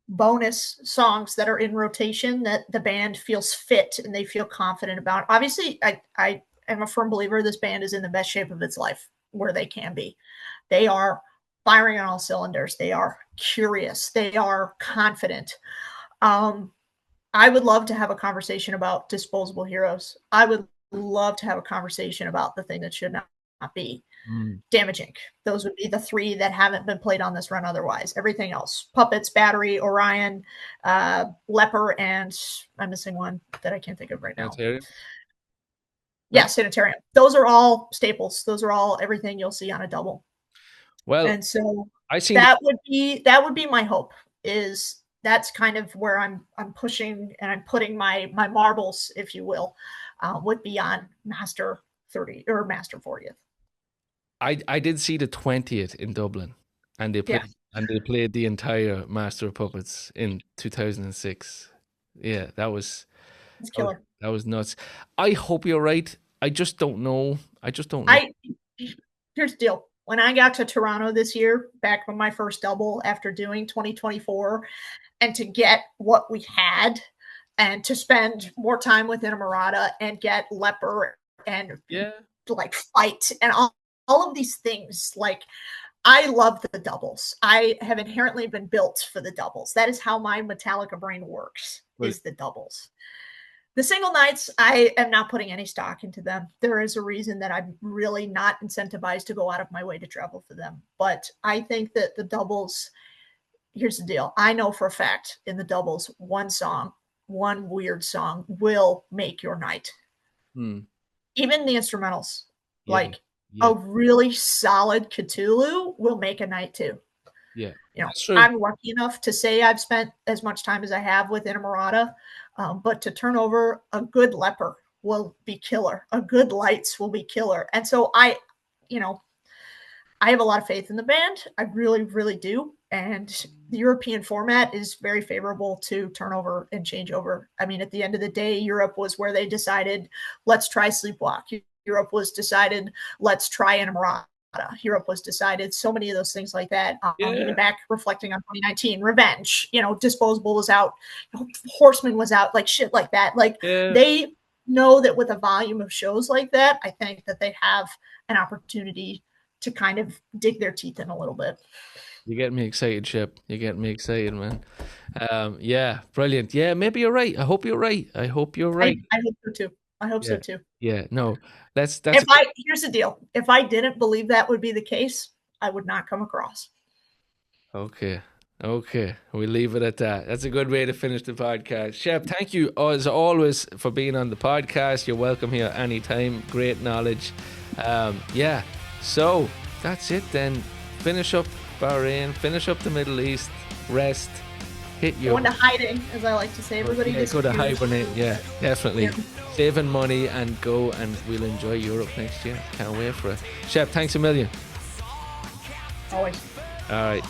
Speaker 2: bonus songs that are in rotation that the band feels fit and they feel confident about, obviously, I am a firm believer this band is in the best shape of its life where they can be. They are firing on all cylinders. They are curious. They are confident. Um, I would love to have a conversation about disposable heroes. I would love to have a conversation about the thing that should not be
Speaker 1: Mm.
Speaker 2: damaging. Those would be the three that haven't been played on this run otherwise. Everything else, Puppets, Battery, Orion, Leper, and I'm missing one that I can't think of right now.
Speaker 1: Sanitarium?
Speaker 2: Yeah,
Speaker 1: No.
Speaker 2: Sanitarium. Those are all staples. Those are all everything you'll see on a double.
Speaker 1: Well,
Speaker 2: And so
Speaker 1: I seen the
Speaker 2: that would be my hope, is that's kind of where I'm pushing and I'm putting my marbles, if you will, would be on Master 30 or Master 40th.
Speaker 1: I did see the 20th in Dublin, and
Speaker 2: Yeah,
Speaker 1: they played the entire Master of Puppets in 2006. Yeah,
Speaker 2: it's
Speaker 1: that was
Speaker 2: killer.
Speaker 1: that was nuts. I hope you're right. I just don't know. I just don't know.
Speaker 2: I Here's the deal. When I got to Toronto this year, back from my first double after doing 2024, and to get what we had and to spend more time with Inamorata and get Leper and
Speaker 1: Yeah,
Speaker 2: like fight and all of these things, like I love the doubles. I have inherently been built for the doubles. That is how my Metallica brain works,
Speaker 1: but
Speaker 2: is the doubles. The single nights, I am not putting any stock into them. There is a reason that I'm really not incentivized to go out of my way to travel for them. But I think that the doubles, here's the deal. I know for a fact in the doubles, one song, one weird song will make your night.
Speaker 1: hmm,
Speaker 2: Even the instrumentals,
Speaker 1: yeah,
Speaker 2: like
Speaker 1: yeah,
Speaker 2: a really solid Cthulhu will make a night too.
Speaker 1: yeah.
Speaker 2: You know,
Speaker 1: That's true.
Speaker 2: I'm lucky enough to say I've spent as much time as I have with Inamorata, but to turn over a good Leper will be killer. A good Lights will be killer. And so you know, I have a lot of faith in the band. I really, really do. And the European format is very favorable to turnover and changeover. I mean, at the end of the day, Europe was where they decided, let's try Sleepwalk. Europe was decided, let's try Inamorata. Europe was decided, so many of those things like that. Even
Speaker 1: Yeah,
Speaker 2: back reflecting on 2019, Revenge, Disposable was out, Horseman was out, like shit like that. Like
Speaker 1: yeah.
Speaker 2: they know that with a volume of shows like that, I think that they have an opportunity to kind of dig their teeth in a little bit.
Speaker 1: You get me excited, Shep. You get me excited, man. Yeah, brilliant. Yeah, maybe you're right. I hope you're right. I hope you're right.
Speaker 2: I hope so too. I hope so
Speaker 1: Yeah,
Speaker 2: too.
Speaker 1: yeah. No, that's
Speaker 2: If I Here's the deal. If I didn't believe that would be the case, I would not come across.
Speaker 1: okay. Okay, we'll leave it at that. That's a good way to finish the podcast. Shep, thank you as always for being on the podcast. You're welcome here anytime. Great knowledge. Yeah, so that's it then. Finish up Bahrain, finish up the Middle East, rest, hit your...
Speaker 2: Go into hiding, as I like to say. Everybody
Speaker 1: go to hibernate. Yeah, definitely.
Speaker 2: Yeah.
Speaker 1: Saving money and go, and we'll enjoy Europe next year. Can't wait for it. Shep, thanks a million.
Speaker 2: Always.
Speaker 1: All right.